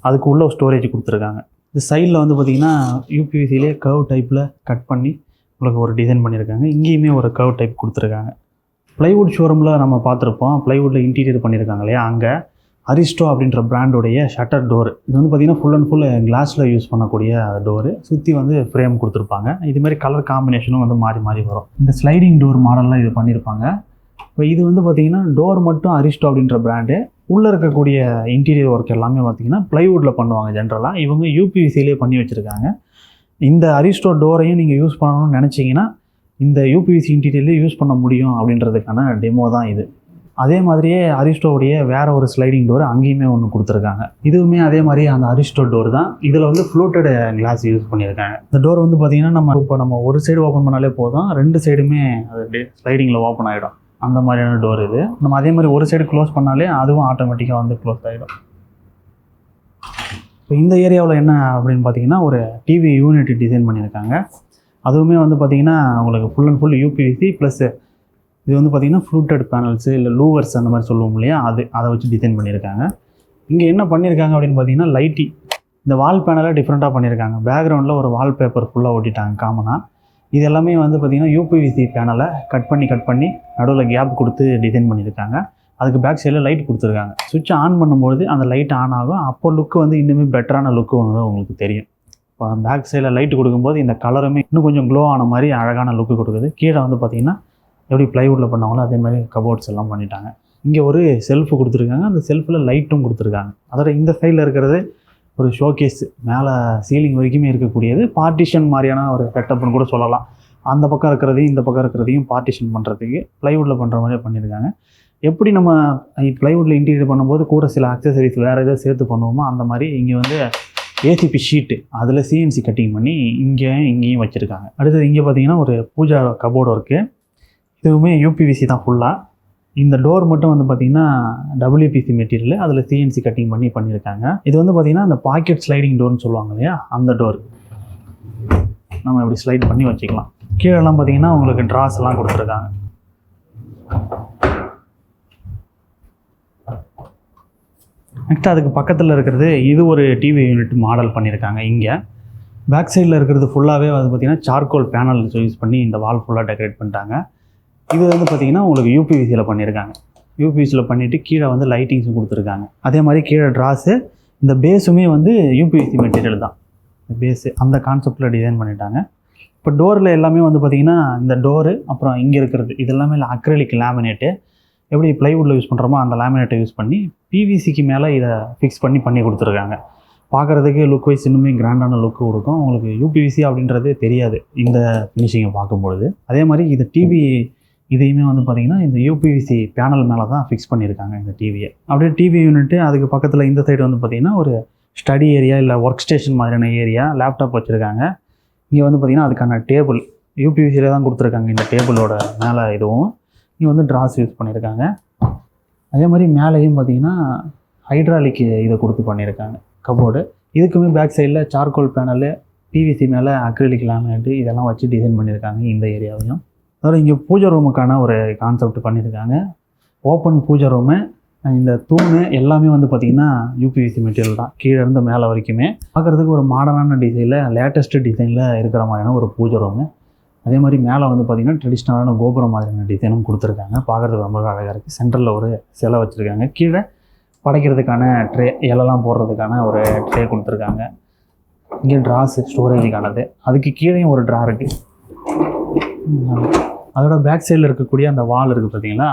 அதுக்கு உள்ள ஸ்டோரேஜ் கொடுத்துருக்காங்க. இந்த சைடில் வந்து பார்த்திங்கன்னா யூபிவிசிலே கர்வ் டைப்பில் கட் பண்ணி உங்களுக்கு ஒரு டிசைன் பண்ணியிருக்காங்க. இங்கேயுமே ஒரு கர்வ் டைப் கொடுத்துருக்காங்க. ப்ளைவுட் ஷோரூமில் நம்ம பார்த்துருப்போம், ப்ளைவுட்டில் இன்டீரியர் பண்ணியிருக்காங்க இல்லையா, அங்கே அரிஸ்டோ அப்படின்ற பிராண்டோடைய ஷட்டர் டோர். இது வந்து பார்த்திங்கன்னா ஃபுல் அண்ட் ஃபுல் கிளாஸில் யூஸ் பண்ணக்கூடிய டோரு. சுற்றி வந்து ஃப்ரேம் கொடுத்துருப்பாங்க. இதுமாதிரி கலர் காம்பினேஷனும் வந்து மாறி மாறி வரும். இந்த ஸ்லைடிங் டோர் மாடல்லாம் இது பண்ணியிருப்பாங்க. இப்போ இது வந்து பார்த்திங்கன்னா டோர் மட்டும் அரிஸ்டோ அப்படின்ற பிராண்டு. உள்ளே இருக்கக்கூடிய இன்டீரியர் ஒர்க் எல்லாமே பார்த்திங்கன்னா ப்ளைவுட்டில் பண்ணுவாங்க ஜென்ரலாக. இவங்க யூபிவிசிலே பண்ணி வச்சுருக்காங்க. இந்த அரிஸ்டோ டோரையும் நீங்கள் யூஸ் பண்ணணும்னு நினச்சிங்கன்னா இந்த யூபிவிசி இன்டீரியர்லேயே யூஸ் பண்ண முடியும் அப்படின்றதுக்கான டெமோ தான் இது. அதே மாதிரியே அரிஸ்டோவுடைய வேறு ஒரு ஸ்லைடிங் டோர் அங்கேயுமே ஒன்று கொடுத்துருக்காங்க. இதுவுமே அதே மாதிரி அந்த அரிஸ்டோ டோர் தான். இதில் வந்து ஃப்ளூட்டட் கிளாஸ் யூஸ் பண்ணியிருக்காங்க. இந்த டோர் வந்து பார்த்திங்கன்னா நம்ம ஒரு சைடு ஓப்பன் பண்ணாலே போதும், 2 சைடுமே அது ஸ்லைடிங்கில் ஓப்பன் ஆகிடும். அந்த மாதிரியான டோர் இது. நம்ம அதே மாதிரி ஒரு சைடு க்ளோஸ் பண்ணாலே அதுவும் ஆட்டோமேட்டிக்காக வந்து க்ளோஸ் ஆகிடும். இப்போ இந்த ஏரியாவில் என்ன அப்படின்னு பார்த்தீங்கன்னா ஒரு டிவி யூனிட் டிசைன் பண்ணியிருக்காங்க. அதுவுமே வந்து பார்த்திங்கன்னா உங்களுக்கு full and full UPVC plus இது வந்து பார்த்திங்கன்னா ஃப்ளூட்டட் பேனல்ஸு இல்லை லூவர்ஸ் அந்த மாதிரி சொல்லுவோம் இல்லையா, அதை வச்சு டிசைன் பண்ணியிருக்காங்க. இங்கே என்ன பண்ணியிருக்காங்க அப்படின்னு பார்த்தீங்கன்னா லைட்டிங். இந்த வால் பேனலை டிஃப்ரெண்ட்டாக பண்ணியிருக்காங்க. பேக்ரவுண்டில் ஒரு வால் பேப்பர் ஃபுல்லாக ஒட்டிட்டாங்க காமனாக. இது எல்லாமே வந்து பார்த்திங்கன்னா யூபிவிசி பேனலை கட் பண்ணி நடுவில் கேப் கொடுத்து டிசைன் பண்ணியிருக்காங்க. அதுக்கு பேக் சைடில் லைட் கொடுத்துருக்காங்க. சுவிட்ச் ஆன் பண்ணும்போது அந்த லைட் ஆன் ஆகும். அப்போ லுக்கு வந்து இன்னுமே பெட்டரான லுக்கு வந்து உங்களுக்கு தெரியும். இப்போ பேக் சைடில் லைட் கொடுக்கும்போது இந்த கலருமே இன்னும் கொஞ்சம் க்ளோ ஆன மாதிரி அழகான லுக்கு கொடுக்குது. கீழே வந்து பார்த்திங்கன்னா எப்படி ப்ளைவுட்டில் பண்ணாங்களோ அதே மாதிரி கபோர்ட்ஸ் எல்லாம் பண்ணிட்டாங்க. இங்கே ஒரு செல்ஃபு கொடுத்துருக்காங்க. அந்த செல்ஃபில் லைட்டும் கொடுத்துருக்காங்க. அதோட இந்த சைடில் இருக்கிறது ஒரு ஷோகேஸ், மேலே சீலிங் வரைக்குமே இருக்கக்கூடியது. பார்ட்டிஷன் மாதிரியான ஒரு செட்டப்னு கூட சொல்லலாம். அந்த பக்கம் இருக்கிறதையும் இந்த பக்கம் இருக்கிறதையும் பார்ட்டிஷன் பண்ணுறதுக்கு ப்ளைவுட்டில் பண்ணுற மாதிரியே பண்ணியிருக்காங்க. எப்படி நம்ம ப்ளைவுட்டில் இன்டீரியர் பண்ணும்போது கூட சில அக்சசரிஸ் வேறு எதாவது சேர்த்து பண்ணுவோமோ அந்த மாதிரி இங்கே வந்து ஏசிபி ஷீட்டு அதில் சிஎன்சி கட்டிங் பண்ணி இங்கேயும் வச்சுருக்காங்க. அடுத்தது இங்கே பார்த்தீங்கன்னா ஒரு பூஜா கபோர்டு ஒர்க்கு. இதுவுமே யூபிவிசி தான் ஃபுல்லாக. இந்த டோர் மட்டும் வந்து பார்த்திங்கன்னா WPC மெட்டீரியல், அதில் சிஎன்சி கட்டிங் பண்ணியிருக்காங்க. இது வந்து பார்த்திங்கன்னா அந்த பாக்கெட் ஸ்லைடிங் டோர்னு சொல்லுவாங்க இல்லையா, அந்த டோர் நம்ம இப்படி ஸ்லைட் பண்ணி வச்சுக்கலாம். கீழெல்லாம் பார்த்திங்கன்னா உங்களுக்கு ட்ராஸ் எல்லாம் கொடுத்துருக்காங்க. நெக்ஸ்ட் அதுக்கு பக்கத்தில் இருக்கிறது இது ஒரு டிவி யூனிட் மாடல் பண்ணியிருக்காங்க. இங்கே பேக் சைடில் இருக்கிறது ஃபுல்லாகவே வந்து பார்த்திங்கன்னா சார்கோல் பேனல் யூஸ் பண்ணி இந்த வால் ஃபுல்லாக டெக்கரேட் பண்ணிட்டாங்க. இது வந்து பார்த்திங்கன்னா உங்களுக்கு யூபிவிசியில் பண்ணியிருக்காங்க. யூபிவிசியில் பண்ணிவிட்டு கீழே வந்து லைட்டிங்ஸும் கொடுத்துருக்காங்க. அதே மாதிரி கீழே ட்ராஸு, இந்த பேஸுமே வந்து யூபிவிசி மெட்டீரியல் தான். பேஸு அந்த கான்செப்டில் டிசைன் பண்ணிட்டாங்க. இப்போ டோரில் எல்லாமே வந்து பார்த்திங்கன்னா இந்த டோரு அப்புறம் இங்கே இருக்கிறது இது எல்லாமே அக்ரிலிக் லேமினேட்டு. எப்படி ப்ளைவுட்டில் யூஸ் பண்ணுறோமோ அந்த லேமினேட்டை யூஸ் பண்ணி பிவிசிக்கு மேலே இதை ஃபிக்ஸ் பண்ணி கொடுத்துருக்காங்க. பார்க்குறதுக்கு லுக் வைஸ் இன்னுமே கிராண்டான லுக்கு கொடுக்கும். உங்களுக்கு யூபிவிசி அப்படின்றதே தெரியாது இந்த ஃபினிஷிங்கை பார்க்கும்பொழுது. அதே மாதிரி இது டிவி இதையுமே வந்து பார்த்திங்கன்னா இந்த யூபிவிசி பேனல் மேலே தான் ஃபிக்ஸ் பண்ணியிருக்காங்க இந்த டிவியை. அப்படியே டிவி யூனிட்டு அதுக்கு பக்கத்தில் இந்த சைடு வந்து பார்த்திங்கன்னா ஒரு ஸ்டடி ஏரியா இல்லை ஒர்க் ஸ்டேஷன் மாதிரியான ஏரியா, லேப்டாப் வச்சுருக்காங்க. இங்கே வந்து பார்த்திங்கன்னா அதுக்கான டேபிள் யூபிவிசியில் தான் கொடுத்துருக்காங்க. இந்த டேபிளோட மேலே இதுவும் இங்கே வந்து ட்ராஸ் யூஸ் பண்ணியிருக்காங்க. அதே மாதிரி மேலேயும் பார்த்திங்கன்னா ஹைட்ராலிக் இதை கொடுத்து பண்ணியிருக்காங்க கபோர்டு. இதுக்குமே பேக் சைடில் சார்கோல் பேனலு, பிவிசி மேலே அக்ரிலிக் லேமினேட்டு இதெல்லாம் வச்சு டிசைன் பண்ணியிருக்காங்க இந்த ஏரியாவையும். அதாவது இங்கே பூஜை ரூமுக்கான ஒரு கான்செப்ட் பண்ணியிருக்காங்க. ஓப்பன் பூஜை ரூமு, இந்த தூணு எல்லாமே வந்து பார்த்திங்கன்னா யூபிவிசி மெட்டீரியல் தான் கீழே இருந்து மேலே வரைக்குமே. பார்க்குறதுக்கு ஒரு மாடர்னான டிசைனில் லேட்டஸ்ட்டு டிசைனில் இருக்கிற மாதிரியான ஒரு பூஜை ரூமு. அதே மாதிரி மேலே வந்து பார்த்திங்கன்னா ட்ரெடிஷ்னலான கோபுரம் மாதிரியான டிசைனும் கொடுத்துருக்காங்க. பார்க்குறதுக்கு ரொம்ப அழகாக இருக்குது. சென்டரில் ஒரு சிலை வச்சுருக்காங்க. கீழே படைக்கிறதுக்கான ட்ரே, இலெல்லாம் போடுறதுக்கான ஒரு ட்ரே கொடுத்துருக்காங்க. இங்கே ட்ராஸு ஸ்டோரேஜுக்கானது. அதுக்கு கீழேயும் ஒரு ட்ரா இருக்குது. அதோட பேக் சைடில் இருக்கக்கூடிய அந்த வால் இருக்குது பார்த்திங்களா,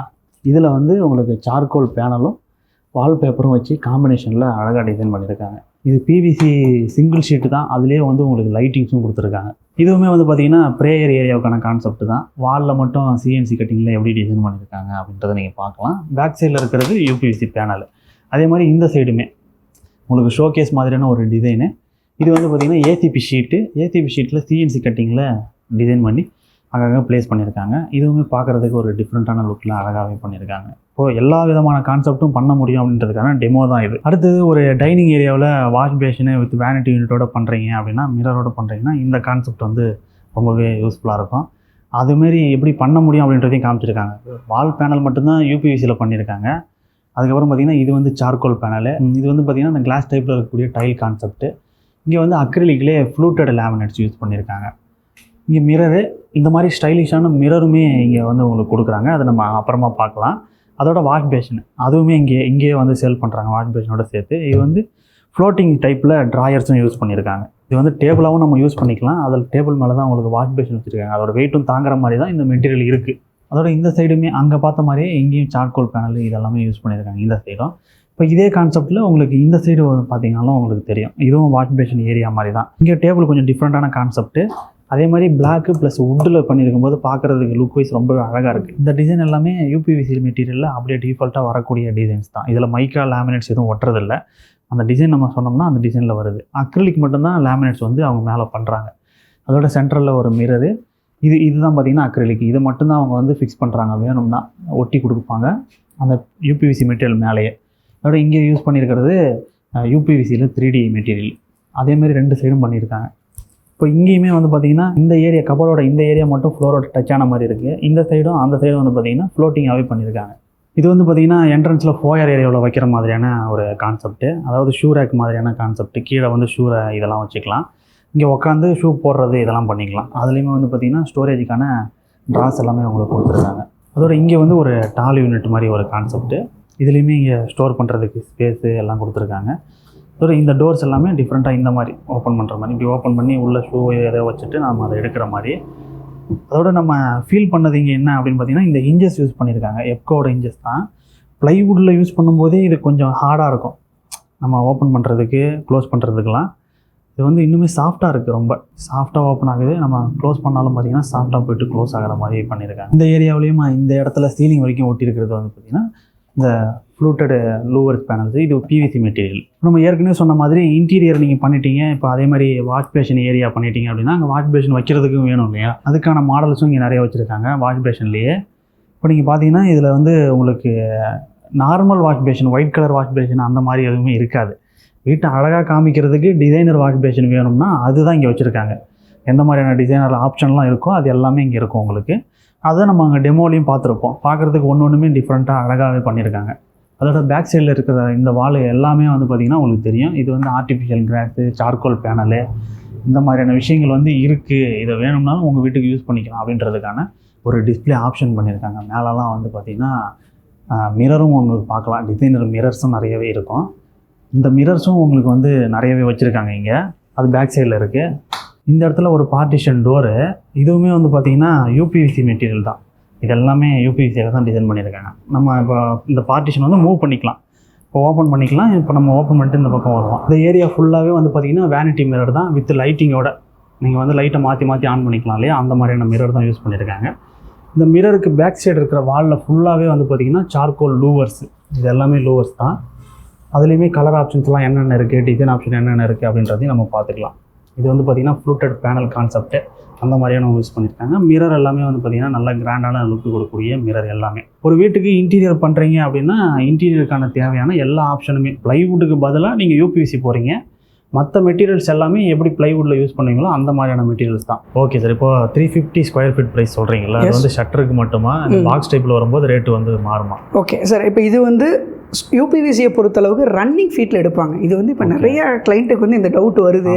இதில் வந்து உங்களுக்கு சார்கோல் பேனலும் வால்பேப்பரும் வச்சு காம்பினேஷனில் அழகாக டிசைன் பண்ணியிருக்காங்க. இது பிவிசி சிங்கிள் ஷீட்டு தான். அதுலேயே வந்து உங்களுக்கு லைட்டிங்ஸும் கொடுத்துருக்காங்க. இதுவுமே வந்து பார்த்திங்கன்னா ப்ரேயர் ஏரியாவுக்கான கான்செப்ட் தான். வாலில் மட்டும் சிஎன்சி கட்டிங்கில் எப்படி டிசைன் பண்ணியிருக்காங்க அப்படின்றத நீங்கள் பார்க்கலாம். பேக் சைடில் இருக்கிறது யூபிவிசி பேனல். அதே மாதிரி இந்த சைடுமே உங்களுக்கு ஷோகேஸ் மாதிரியான ஒரு டிசைனு. இது வந்து பார்த்திங்கன்னா ஏசிபி ஷீட்டில் சிஎன்சி கட்டிங்கில் டிசைன் பண்ணி அங்கங்கே ப்ளேஸ் பண்ணியிருக்காங்க. இதுவுமே பார்க்குறதுக்கு ஒரு டிஃப்ரெண்ட்டான லுக்கில் அழகாகவே பண்ணியிருக்காங்க. இப்போது எல்லா விதமான கான்செப்ட்டும் பண்ண முடியும் அப்படின்றதுக்கான டெமோ தான் இது. அடுத்தது ஒரு டைனிங் ஏரியாவில் வாஷ் பேஷனு வித் வேனிட்டி யூனிட்டோட பண்ணுறீங்க அப்படின்னா, மிரரோட பண்ணுறீங்கன்னா இந்த கான்செப்ட் வந்து ரொம்பவே யூஸ்ஃபுல்லாக இருக்கும். அதுமாரி எப்படி பண்ண முடியும் அப்படின்றதையும் காமிச்சிருக்காங்க. வால் பேனல் மட்டும்தான் யூபிவிசியில் பண்ணியிருக்காங்க. அதுக்கப்புறம் பார்த்திங்கன்னா இது வந்து சார்கோல் பேனலு. இது வந்து பார்த்திங்கன்னா இந்த கிளாஸ் டைப்பில் இருக்கக்கூடிய டைல் கான்செப்ட்டு. இங்கே வந்து அக்ரிலிக்லேயே ஃப்ளூட்டட் லேமினேட்ஸ் யூஸ் பண்ணியிருக்காங்க. இங்கே மிரரு, இந்த மாதிரி ஸ்டைலிஷான மிரருமே இங்கே வந்து உங்களுக்கு கொடுக்குறாங்க. அதை நம்ம அப்புறமா பார்க்கலாம். அதோட வாஷ் பேஷன் அதுவுமே இங்கேயே வந்து சேல் பண்ணுறாங்க வாஷ் பேஷனோட சேர்த்து. இது வந்து ஃப்ளோட்டிங் டைப்பில் ட்ராயர்ஸும் யூஸ் பண்ணியிருக்காங்க. இது வந்து டேபிளாகவும் நம்ம யூஸ் பண்ணிக்கலாம். அதில் டேபிள் மேலே தான் உங்களுக்கு வாஷ் பேஷன் வச்சுருக்காங்க. அதோட வெயிட்டும் தாங்குற மாதிரி தான் இந்த மெட்டீரியல் இருக்குது. அதோட இந்த சைடுமே அங்கே பார்த்த மாதிரியே இங்கேயும் சார்கோல் பேனல் இதெல்லாமே யூஸ் பண்ணியிருக்காங்க இந்த சைடும். இப்போ இதே கான்செப்ட்டில் உங்களுக்கு இந்த சைடு பார்த்தீங்கன்னாலும் உங்களுக்கு தெரியும், இதுவும் வாஷ் பேஷன் ஏரியா மாதிரி தான். இங்கே டேபிள் கொஞ்சம் டிஃப்ரெண்ட்டான கான்செப்ட்டு. அதே மாதிரி பிளாக்கு ப்ளஸ் வுட்டில் பண்ணியிருக்கும் போது பார்க்குறதுக்கு லுக் வைஸ் ரொம்ப அழகாக இருக்குது. இந்த டிசைன் எல்லாமே யூபிவிசி மெட்டீரியலில் அப்படியே டிஃபால்ட்டாக வரக்கூடிய டிசைன்ஸ் தான். இதில் மைக்கா லேமினேட்ஸ் எதுவும் ஒட்டுறதில்லை. அந்த டிசைன் நம்ம சொன்னோம்னா அந்த டிசைனில் வருது. அக்ரிலிக் மட்டும்தான் லேமினேட்ஸ் வந்து அவங்க மேலே பண்ணுறாங்க. அதோட சென்ட்ரலில் ஒரு மிரரு, இதுதான் பார்த்திங்கன்னா அக்ரிலிக். இது மட்டும்தான் அவங்க வந்து ஃபிக்ஸ் பண்ணுறாங்க. வேணும்னா ஒட்டி கொடுப்பாங்க அந்த யூபிவிசி மெட்டீரியல் மேலேயே. அதோட இங்கே யூஸ் பண்ணியிருக்கிறது யூபிவிசியில் 3D மெட்டீரியல். அதேமாதிரி 2 சைடும் பண்ணியிருக்காங்க. இப்போ இங்கேயுமே வந்து பார்த்திங்கன்னா இந்த ஏரியா கபோர்டோட இந்த ஏரியா மட்டும் ஃப்ளோரோட டச் ஆன மாதிரி இருக்குது. இந்த சைடும் அந்த சைடும் வந்து பார்த்திங்கன்னா ஃப்ளோட்டிங்காகவே பண்ணியிருக்காங்க. இது வந்து பார்த்திங்கன்னா என்ட்ரன்ஸில் ஃபோயர் ஏரியாவில் வைக்கிற மாதிரியான ஒரு கான்செப்ட்டு. அதாவது ஷூ ரேக் மாதிரியான கான்செப்ட்டு. கீழே வந்து ஷூரை இதெல்லாம் வச்சுக்கலாம். இங்கே உட்காந்து ஷூ போடுறது இதெல்லாம் பண்ணிக்கலாம். அதுலேயுமே வந்து பார்த்திங்கன்னா ஸ்டோரேஜுக்கான ட்ராஸ் எல்லாமே உங்களுக்கு கொடுத்துருக்காங்க. அதோட இங்கே வந்து ஒரு டால் யூனிட் மாதிரி ஒரு கான்செப்ட்டு. இதுலேயுமே இங்கே ஸ்டோர் பண்ணுறதுக்கு ஸ்பேஸு எல்லாம் கொடுத்துருக்காங்க. அதோட இந்த டோர்ஸ் எல்லாமே டிஃப்ரெண்ட்டாக இந்த மாதிரி ஓப்பன் பண்ணுற மாதிரி, இப்படி ஓப்பன் பண்ணி உள்ள ஷூ எதை வச்சுட்டு நம்ம அதை எடுக்கிற மாதிரி. அதோட நம்ம ஃபீல் பண்ணது இங்கே என்ன அப்படின்னு பார்த்தீங்கன்னா இந்த இன்ஜஸ் யூஸ் பண்ணியிருக்காங்க. எப்கோட இன்ஜஸ் தான். ப்ளைவுட்டில் யூஸ் பண்ணும்போதே இது கொஞ்சம் ஹார்டாக இருக்கும் நம்ம ஓப்பன் பண்ணுறதுக்கு க்ளோஸ் பண்ணுறதுக்கெலாம். இது வந்து இன்னுமே சாஃப்டாக இருக்குது. ரொம்ப சாஃப்டாக ஓப்பன் ஆகுது. நம்ம க்ளோஸ் பண்ணாலும் பார்த்திங்கன்னா சாஃப்டாக போய்ட்டு க்ளோஸ் ஆகிற மாதிரி பண்ணியிருக்காங்க. இந்த ஏரியாவிலையும் இந்த இடத்துல சீலிங் வரைக்கும் ஒட்டியிருக்கிறது வந்து பார்த்திங்கன்னா இந்த ஃப்ளூட்டடு லூவர்ஸ் பேனல்ஸ். இது பிவிசி மெட்டீரியல். நம்ம ஏற்கனவே சொன்ன மாதிரி இன்டீரியர் நீங்கள் பண்ணிட்டீங்க. இப்போ அதே மாதிரி வாஷ் பேஷன் ஏரியா பண்ணிட்டீங்க அப்படின்னா அங்கே வாஷ் பேஷன் வைக்கிறதுக்கும் வேணும் இல்லையா? அதுக்கான மாடல்ஸும் இங்கே நிறைய வச்சுருக்காங்க வாஷ் பேஷன்லேயே. இப்போ நீங்கள் பார்த்தீங்கன்னா இதில் வந்து உங்களுக்கு normal wash basin, white colour wash basin அந்த மாதிரி எதுவுமே இருக்காது. வீட்டை அழகாக காமிக்கிறதுக்கு டிசைனர் வாஷ் பேஷன் வேணும்னா அதுதான் இங்கே வச்சுருக்காங்க. எந்த மாதிரியான டிசைனர் ஆப்ஷன்லாம் இருக்கோ அது எல்லாமே இங்கே இருக்கும் உங்களுக்கு. அதை நம்ம அங்கே டெமோலையும் பார்த்துருப்போம். பார்க்குறதுக்கு ஒன்றுமே டிஃப்ரெண்ட்டாக அழகாகவே பண்ணியிருக்காங்க. அதோட பேக் சைடில் இருக்கிற இந்த வால் எல்லாமே வந்து பார்த்திங்கன்னா உங்களுக்கு தெரியும், இது வந்து ஆர்டிஃபிஷியல் கிராஸு, சார்கோல் பேனலு, இந்த மாதிரியான விஷயங்கள் வந்து இருக்குது. இதை வேணும்னாலும் உங்கள் வீட்டுக்கு யூஸ் பண்ணிக்கலாம் அப்படின்றதுக்கான ஒரு டிஸ்பிளே ஆப்ஷன் பண்ணியிருக்காங்க. மேலெலாம் வந்து பார்த்திங்கன்னா மிரரும் உங்களுக்கு பார்க்கலாம். டிசைனர் மிரர்ஸும் நிறையவே இருக்கும். இந்த மிரர்ஸும் உங்களுக்கு வந்து நிறையவே வச்சுருக்காங்க இங்கே. அது பேக் சைடில் இருக்குது. இந்த இடத்துல ஒரு பார்ட்டிஷன் டோரு. இதுவுமே வந்து பார்த்திங்கன்னா யூபிவிசி மெட்டீரியல் தான். இது எல்லாமே யூபிவிசியில் தான் டிசைன் பண்ணியிருக்காங்க. நம்ம இப்போ இந்த பார்ட்டிஷன் வந்து மூவ் பண்ணிக்கலாம். இப்போ ஓப்பன் பண்ணிக்கலாம். இப்போ நம்ம ஓப்பன் பண்ணிட்டு இந்த பக்கம் வருவோம். இந்த ஏரியா ஃபுல்லாகவே வந்து பார்த்திங்கன்னா வேனிட்டி மிரர் தான் வித் லைட்டிங்கோட. நீங்கள் வந்து லைட்டை மாற்றி ஆன் பண்ணிக்கலாம் இல்லையா? அந்த மாதிரியான மிரர் தான் யூஸ் பண்ணியிருக்காங்க. இந்த மிரருக்கு பேக் சைடு இருக்கிற வாலில் ஃபுல்லாகவே வந்து பார்த்திங்கன்னா சார்கோல் லூவர்ஸ். இது எல்லாமே லூவர்ஸ் தான். அதுலேயுமே கலர் ஆப்ஷன்ஸ்லாம் என்னென்ன இருக்குது, டிசைன் ஆப்ஷன் என்னென்ன இருக்குது அப்படின்றதையும் நம்ம பார்த்துக்கலாம். இது வந்து பார்த்திங்கன்னா ஃப்ளூட்டட் பேனல் கான்செப்ட்டு அந்த மாதிரியான யூஸ் பண்ணியிருக்காங்க. மிரர் எல்லாமே வந்து பார்த்திங்கன்னா நல்ல கிராண்டான லுக்கு கொடுக்கக்கூடிய மிரர் எல்லாமே. ஒரு வீட்டுக்கு இன்டீரியர் பண்ணுறீங்க அப்படின்னா இன்டீரியருக்கான தேவையான எல்லா ஆப்ஷனுமே. ப்ளைவுட்டுக்கு பதிலாக நீங்கள் யூபிவிசி போகிறீங்க. மற்ற மெட்டீரியல்ஸ் எல்லாமே எப்படி ப்ளைவுட்டில் யூஸ் பண்ணுவீங்களோ அந்த மாதிரியான மெட்டீரியல்ஸ் தான். ஓகே சார், இப்போ 350 ஸ்கொயர் ஃபீட் ப்ரைஸ் சொல்கிறீங்களா? அது வந்து ஷட்டருக்கு மட்டுமா? பாக்ஸ் டைப்பில் வரும்போது ரேட்டு வந்து மாறுமா? ஓகே சார், இப்போ இது வந்து யூபிவிசியை பொறுத்தளவுக்கு ரன்னிங் ஃபீட்டில் எடுப்பாங்க. இது வந்து இப்போ நிறைய கிளைண்ட்டுக்கு வந்து இந்த டவுட் வருது.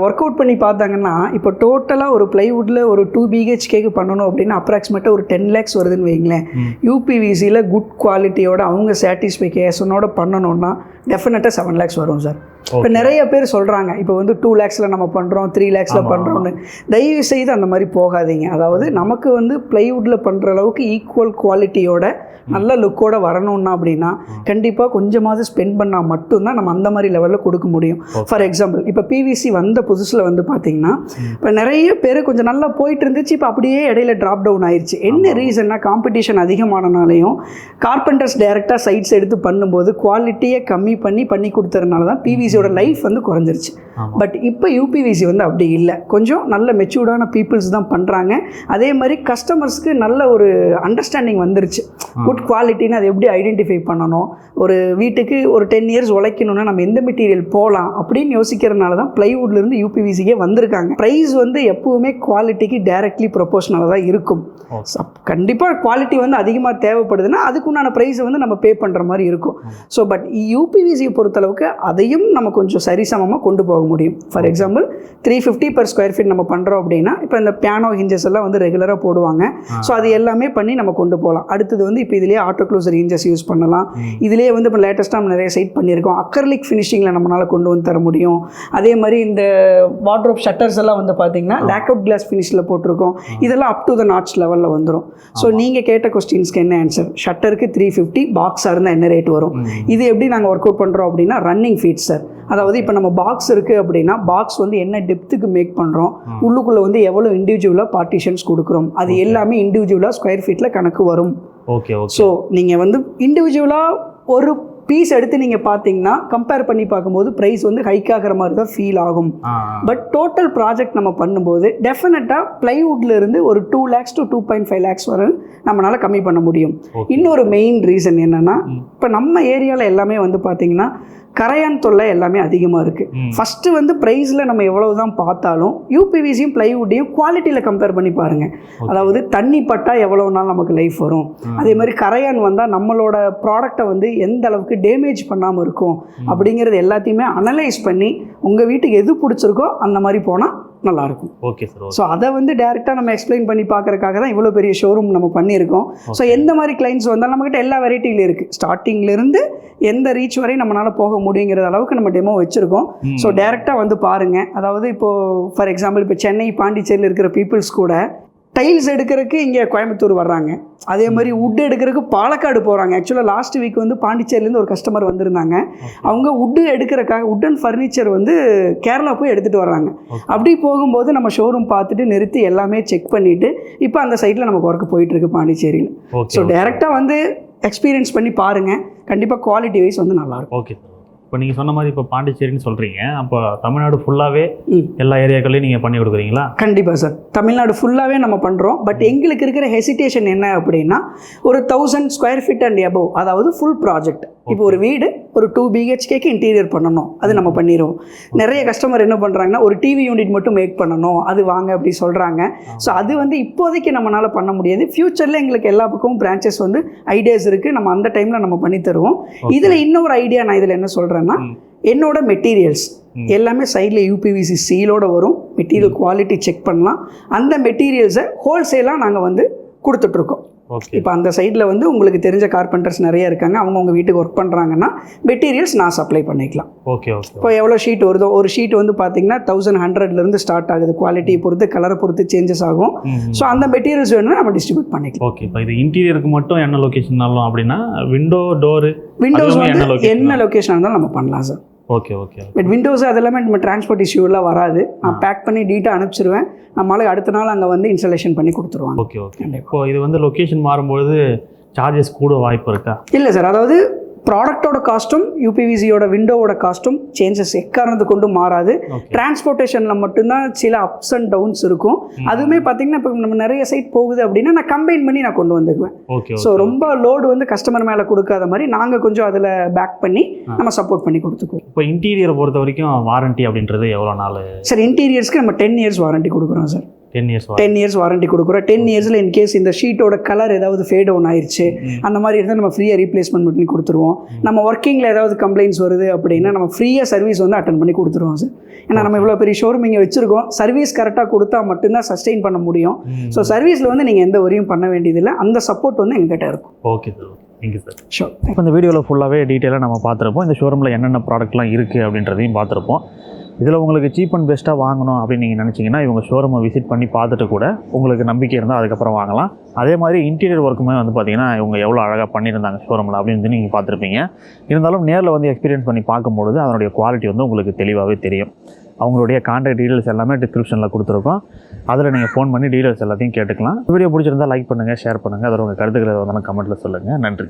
ஒர்க் அவுட் பண்ணி பார்த்தாங்கன்னா இப்போ டோட்டலாக ஒரு ப்ளைவுட்டில் ஒரு 2 BHKக்கு பண்ணணும் அப்படின்னா அப்ராக்சிமேட்டாக ஒரு 10 lakhs வருதுன்னு வைங்களேன். யூபிவிசியில் குட் குவாலிட்டியோட அவங்க சாட்டிஸ்ஃபிகேஷனோட பண்ணணுன்னா டெஃபினட்டாக 7 lakhs வரும் சார். இப்போ நிறைய பேர் சொல்கிறாங்க இப்போ வந்து 2 lakhsல நம்ம பண்ணுறோம், 3 lakhsல பண்ணுறோன்னு. தயவு செய்து அந்த மாதிரி போகாதீங்க. அதாவது நமக்கு வந்து ப்ளைவுட்டில் பண்ணுற அளவுக்கு ஈக்குவல் குவாலிட்டியோட நல்ல லுக்கோட வரணும்னா அப்படின்னா கண்டிப்பாக கொஞ்சமாவது ஸ்பெண்ட் பண்ணால் மட்டும்தான் நம்ம அந்த மாதிரி லெவலில் கொடுக்க முடியும். ஃபார் எக்ஸாம்பிள் இப்போ பிவிசி வந்த புதுசில் வந்து பார்த்தீங்கன்னா இப்போ நிறைய பேர் கொஞ்சம் நல்லா போயிட்டு இருந்துச்சு. இப்போ அப்படியே இடையில ட்ராப் டவுன் ஆயிடுச்சு. என்ன ரீசன்னா காம்படிஷன் அதிகமானனாலையும் கார்பெண்டர்ஸ் டைரெக்டாக சைட்ஸ் எடுத்து பண்ணும்போது குவாலிட்டியை கம்மி பண்ணி கொடுத்ததுனால தான் பிவிசியோட லைஃப் வந்து குறைஞ்சிருச்சு. பட் இப்போ யூபிவிசி வந்து அப்படி இல்லை. கொஞ்சம் நல்ல மெச்சூர்டான பீப்புள்ஸ் தான் பண்ணுறாங்க. அதே மாதிரி கஸ்டமர்ஸ்க்கு நல்ல ஒரு அண்டர்ஸ்டாண்டிங் வந்துருச்சு. குட் குவாலிட்டின்னு அதை எப்படி ஐடென்டிஃபை பண்ணணும், ஒரு வீட்டுக்கு ஒரு 10 years உழைக்கணும்னா நம்ம எந்த மெட்டீரியல் போகலாம் அப்படின்னு யோசிக்கிறதுனால தான் ப்ளைவுட்லேருந்து யூபிவிசிக்கே வந்திருக்காங்க. ப்ரைஸ் வந்து எப்போவுமே குவாலிட்டிக்கு டைரக்ட்லி ப்ரொபோஷனலாக தான் இருக்கும். கண்டிப்பாக குவாலிட்டி வந்து அதிகமாக தேவைப்படுதுன்னா அதுக்குண்டான ப்ரைஸை வந்து நம்ம பே பண்ணுற மாதிரி இருக்கும். ஸோ பட் யூபிவிசியை பொறுத்தளவுக்கு அதையும் நம்ம கொஞ்சம் சரி சரிசமமாக கொண்டு போக முடியும். For example 350 per square feet நம்ம பண்ணுறோம் அப்படின்னா இப்போ இந்த பியானோ ஹிஞ்சஸ் எல்லாம் வந்து ரெகுலராக போடுவாங்க. ஸோ அது எல்லாமே பண்ணி நம்ம கொண்டு போகலாம். அடுத்தது வந்து இப்போ இதுலேயே ஆட்டோ க்ளோசர் ஹிஞ்சஸ் யூஸ் பண்ணலாம். இதுலேயே வந்து இப்போ லேட்டஸ்ட்டாக நம்ம நிறைய சைட் பண்ணியிருக்கோம். அக்ரலிக் ஃபினிஷிங்கில் நம்மளால் கொண்டு வந்து தர முடியும். அதே மாதிரி இந்த வார்ட்ரோப் ஷட்டர்ஸ் எல்லாம் வந்து பார்த்தீங்கன்னா லேக் அவுட் கிளாஸ் ஃபினிஷில் போட்டிருக்கோம். இதெல்லாம் அப் டு த நாட்ச் லெவலில் வந்துடும். ஸோ நீங்கள் கேட்ட கொஸ்டின்ஸ்க்கு என்ன ஆன்சர்? ஷட்டருக்கு 350, பாக்ஸாக இருந்தால் என்ன ரேட் வரும்? இது எப்படி நாங்கள் ஒர்க் அவுட் பண்ணுறோம் அப்படின்னா ரன்னிங் ஃபீட் சார். அதாவது இப்போ நம்ம பாக்ஸ் இருக்குது அப்படின்னா பாக்ஸ் வந்து என்ன டெப்த்துக்கு மேக் பண்ணுறோம், உள்ளுக்குள்ளே வந்து எவ்வளோ இண்டிவிஜுவலாக பார்ட்டிஷன்ஸ் கொடுக்குறோம், அது எல்லாமே இண்டிவிஜுவலாக ஸ்கொயர் ஃபீட்டில் கணக்கு வரும். ஓகே. ஸோ நீங்கள் வந்து இண்டிவிஜுவலாக ஒரு பீஸ் எடுத்து நீங்கள் பார்த்தீங்கன்னா கம்பேர் பண்ணி பார்க்கும்போது ப்ரைஸ் வந்து ஹைக் ஆகிற மாதிரி தான் ஃபீல் ஆகும். பட் டோட்டல் ப்ராஜெக்ட் நம்ம பண்ணும்போது டெஃபினட்டாக ப்ளைவுட்ல இருந்து ஒரு 2 lakhs to 2.5 lakhs வரை நம்மளால் கம்மி பண்ண முடியும். இன்னொரு மெயின் ரீசன் என்னென்னா இப்போ நம்ம ஏரியாவில் எல்லாமே வந்து பார்த்தீங்கன்னா கரையான் தொல்லை எல்லாமே அதிகமாக இருக்குது. ஃபஸ்ட்டு வந்து ப்ரைஸில் நம்ம எவ்வளவு தான் பார்த்தாலும் யூபிவிசியும் ப்ளைவுட்டையும் குவாலிட்டியில் கம்பேர் பண்ணி பாருங்கள். அதாவது தண்ணி பட்டால் எவ்வளோ நாள் நமக்கு லைஃப் வரும், அதே மாதிரி கரையான் வந்தால் நம்மளோட ப்ராடக்டை வந்து எந்த அளவுக்கு டேமேஜ் பண்ணாமல் இருக்கும் அப்படிங்கிறது எல்லாத்தையுமே அனலைஸ் பண்ணி உங்கள் வீட்டுக்கு எது பிடிச்சிருக்கோ அந்த மாதிரி போனால் நல்லாயிருக்கும். Okay sir. ஸோ அதை வந்து டேரெக்டாக நம்ம எக்ஸ்பிளைன் பண்ணி பார்க்கறதுக்காக தான் இவ்வளோ பெரிய ஷோரூம் நம்ம பண்ணியிருக்கோம். ஸோ எந்த மாதிரி கிளைண்ட்ஸ் வந்தாலும் நம்மகிட்ட எல்லா வெரைட்டியிலும் இருக்குது. ஸ்டார்டிங்லேருந்து எந்த ரீச் வரை நம்மளால் போக முடியுங்கிற அளவுக்கு நம்ம டெமோ வச்சுருக்கோம். ஸோ டேரெக்டாக வந்து பாருங்கள். அதாவது இப்போது ஃபார் எக்ஸாம்பிள் இப்போ சென்னை, பாண்டிச்சேரியில் இருக்கிற பீப்புள்ஸ் கூட டைல்ஸ் எடுக்கிறதுக்கு இங்கே கோயம்புத்தூர் வர்றாங்க. அதே மாதிரி வுட் எடுக்கிறதுக்கு பாலக்காடு போகிறாங்க. ஆக்சுவலாக லாஸ்ட் வீக் வந்து பாண்டிச்சேரியிலேருந்து ஒரு கஸ்டமர் வந்திருந்தாங்க. அவங்க வுட்டு எடுக்கிறக்காக வுட் அண்ட் ஃபர்னிச்சர் வந்து கேரளா போய் எடுத்துகிட்டு வர்றாங்க. அப்படி போகும்போது நம்ம ஷோரூம் பார்த்துட்டு நிறுத்தி எல்லாமே செக் பண்ணிவிட்டு இப்போ அந்த சைட்டில் நமக்கு ஒர்க் போயிட்டுருக்கு பாண்டிச்சேரியில். ஸோ டேரெக்டாக வந்து எக்ஸ்பீரியன்ஸ் பண்ணி பாருங்கள். கண்டிப்பாக குவாலிட்டி வைஸ் வந்து நல்லாயிருக்கும். ஓகே. இப்போ நீங்கள் சொன்ன மாதிரி இப்போ பாண்டிச்சேரின்னு சொல்கிறீங்க, அப்போ தமிழ்நாடு ஃபுல்லாகவே எல்லா ஏரியாக்களையும் நீங்கள் பண்ணி கொடுக்குறீங்களா? கண்டிப்பாக சார், தமிழ்நாடு ஃபுல்லாகவே நம்ம பண்ணுறோம். பட் எங்களுக்கு இருக்கிற ஹெசிடேஷன் என்ன அப்படின்னா ஒரு 1000 square feet அண்ட் எபோவ், அதாவது ஃபுல் ப்ராஜெக்ட். இப்போ ஒரு வீடு ஒரு 2 BHKக்கு இன்டீரியர் பண்ணணும், அது நம்ம பண்ணிடுவோம். நிறைய கஸ்டமர் என்ன பண்ணுறாங்கன்னா ஒரு டிவி யூனிட் மட்டும் மேக் பண்ணணும், அது வாங்க அப்படி சொல்கிறாங்க. ஸோ அது வந்து இப்போதைக்கு நம்மளால் பண்ண முடியாது. ஃப்யூச்சரில் எங்களுக்கு எல்லா பக்கமும் பிரான்ச்சஸ் வந்து ஐடியாஸ் இருக்குது. நம்ம அந்த டைமில் நம்ம பண்ணி தருவோம். இதில் இன்னொரு ஐடியா நான் இதில் என்ன சொல்கிறேன்னா, என்னோட மெட்டீரியல்ஸ் எல்லாமே சைடில் யூபிவிசி சீலோட வரும். மெட்டீரியல் குவாலிட்டி செக் பண்ணலாம். அந்த மெட்டீரியல்ஸை ஹோல்சேலாக நாங்கள் வந்து கொடுத்துட்ருக்கோம். இப்போ அந்த சைடில் வந்து உங்களுக்கு தெரிஞ்ச கார்பெண்டர்ஸ் நிறைய இருக்காங்க. அவங்க உங்கள் வீட்டுக்கு ஒர்க் பண்ணுறாங்கன்னா மெட்டீரியல்ஸ் நான் சப்ளை பண்ணிக்கலாம். ஓகே. இப்போ எவ்வளோ ஷீட் வருதோ, ஒரு ஷீட் வந்து பார்த்தீங்கன்னா 1100 ஸ்டார்ட் ஆகுது. குவாலிட்டியை பொறுத்து, கலரை பொறுத்து சேஞ்சஸ் ஆகும். ஸோ அந்த மெட்டீரியல்ஸ் வேணும்னா நம்ம டிஸ்ட்ரிபியூட் பண்ணிக்கலாம். ஓகே. இப்போ இது இன்டீரியருக்கு மட்டும் என்ன லொக்கேஷன்னாலும் அப்படின்னா விண்டோஸ் வந்து என்ன லொக்கேஷன் இருந்தாலும் நம்ம பண்ணலாம் சார். ஓகே. பட் விண்டோஸ் அதெல்லாமே நம்ம டிரான்ஸ்போர்ட் இஷ்யூலாம் வராது. நான் பேக் பண்ணி டீட்டாக அனுப்பிச்சிருவேன். நம்மளால அடுத்த நாள் அங்கே வந்து இன்ஸ்டாலேஷன் பண்ணி கொடுத்துருவாங்க. ஓகே. இப்போ இது வந்து லொக்கேஷன் மாறும்போது சார்ஜஸ் கூட வாய்ப்பு இருக்கா? இல்லை சார், அதாவது ப்ராடக்டோட காஸ்ட்டும் யூபிவிசியோட விண்டோவோட காஸ்ட்டும் சேஞ்சஸ் எக்காரணத்து கொண்டு மாறாது. டிரான்ஸ்போர்ட்டேஷனில் மட்டும்தான் சில அப்ஸ் அண்ட் டவுன்ஸ் இருக்கும். அதுவுமே பார்த்தீங்கன்னா இப்போ நம்ம நிறைய சைட் போகுது அப்படின்னா நான் கம்பைன் பண்ணி நான் கொண்டு வந்துக்குவேன். ஸோ ரொம்ப லோடு வந்து கஸ்டமர் மேலே கொடுக்காத மாதிரி நாங்கள் கொஞ்சம் அதில் பேக் பண்ணி நம்ம சப்போர்ட் பண்ணி கொடுத்துக்குவோம். இப்போ இன்டீரியரை பொறுத்த வரைக்கும் வாரண்டி அப்படின்றது எவ்வளோ நாள் சார்? இன்டீரியர்ஸ்க்கு நம்ம 10 years வாரண்டி கொடுக்குறோம் சார். 10 years வாரண்டி கொடுக்குறோம். 10 yearsல இன்கேஸ் இந்த ஷீட்டோட கலர் ஏதாவது ஃபேட் டவுன் ஆயிடுச்சு அந்த மாதிரி இருந்தால் நம்ம ஃப்ரீயாக ரீப்ளேஸ்மெண்ட் பண்ணி கொடுத்துருவோம். நம்ம ஒர்க்கிங்கில் ஏதாவது கம்ப்ளைண்ட்ஸ் வருது அப்படின்னா நம்ம ஃப்ரீயாக சர்வீஸ் வந்து அட்டன் பண்ணி கொடுத்துருவோம் சார். ஏன்னா நம்ம இவ்வளோ பெரிய ஷோரூம் இங்கே வச்சுருக்கோம். சர்வீஸ் கரெக்டாக கொடுத்தா மட்டும்தான் சஸ்டெயின் பண்ண முடியும். ஸோ சர்வீஸில் வந்து நீங்கள் எந்த வரியும் பண்ண வேண்டியதில்லை. அந்த சப்போர்ட் வந்து எங்ககிட்ட இருக்கும். Okay sir. Thank you sir. Sure. இப்போ இந்த வீடியோவில் ஃபுல்லாகவே டீட்டெயிலாக நம்ம பார்த்துருப்போம். இந்த ஷோரூமில் என்னென்ன ப்ராடக்ட்லாம் இருக்குது அப்படின்றதையும் பார்த்துருப்போம். இதில் உங்களுக்கு சீப் அண்ட் பெஸ்ட்டாக வாங்கணும் அப்படின்னு நீங்கள் நினச்சிங்கன்னா இவங்க ஷோரூமை விசிட் பண்ணி பார்த்துட்டு கூட உங்களுக்கு நம்பிக்கை இருந்தால் அதுக்கப்புறம் வாங்கலாம். அதே மாதிரி இன்டீரியர் ஒர்க்குமே வந்து பார்த்திங்கன்னா இவங்க எவ்வளோ அழகாக பண்ணியிருந்தாங்க ஷோரூமில் அப்படின்னு நீங்கள் பார்த்துருப்பீங்க. இருந்தாலும் நேரில் வந்து எக்ஸ்பீரியன்ஸ் பண்ணி பார்க்கும்பொழுது அதனுடைய குவாலிட்டி வந்து உங்களுக்கு தெளிவாகவே தெரியும். அவங்களுடைய கான்டாக்ட் டீட்டெயில்ஸ் எல்லாமே டிஸ்கிரிப்ஷனில் கொடுத்துருக்கோம். அதில் நீங்கள் ஃபோன் பண்ணி டீட்டெயில்ஸ் எல்லாத்தையும் கேட்டுக்கலாம். வீடியோ பிடிச்சிருந்தால் லைக் பண்ணுங்கள், ஷேர் பண்ணுங்கள். அதில் உங்கள் கருத்துக்களை வந்து கமெண்ட்டில் சொல்லுங்கள். நன்றி.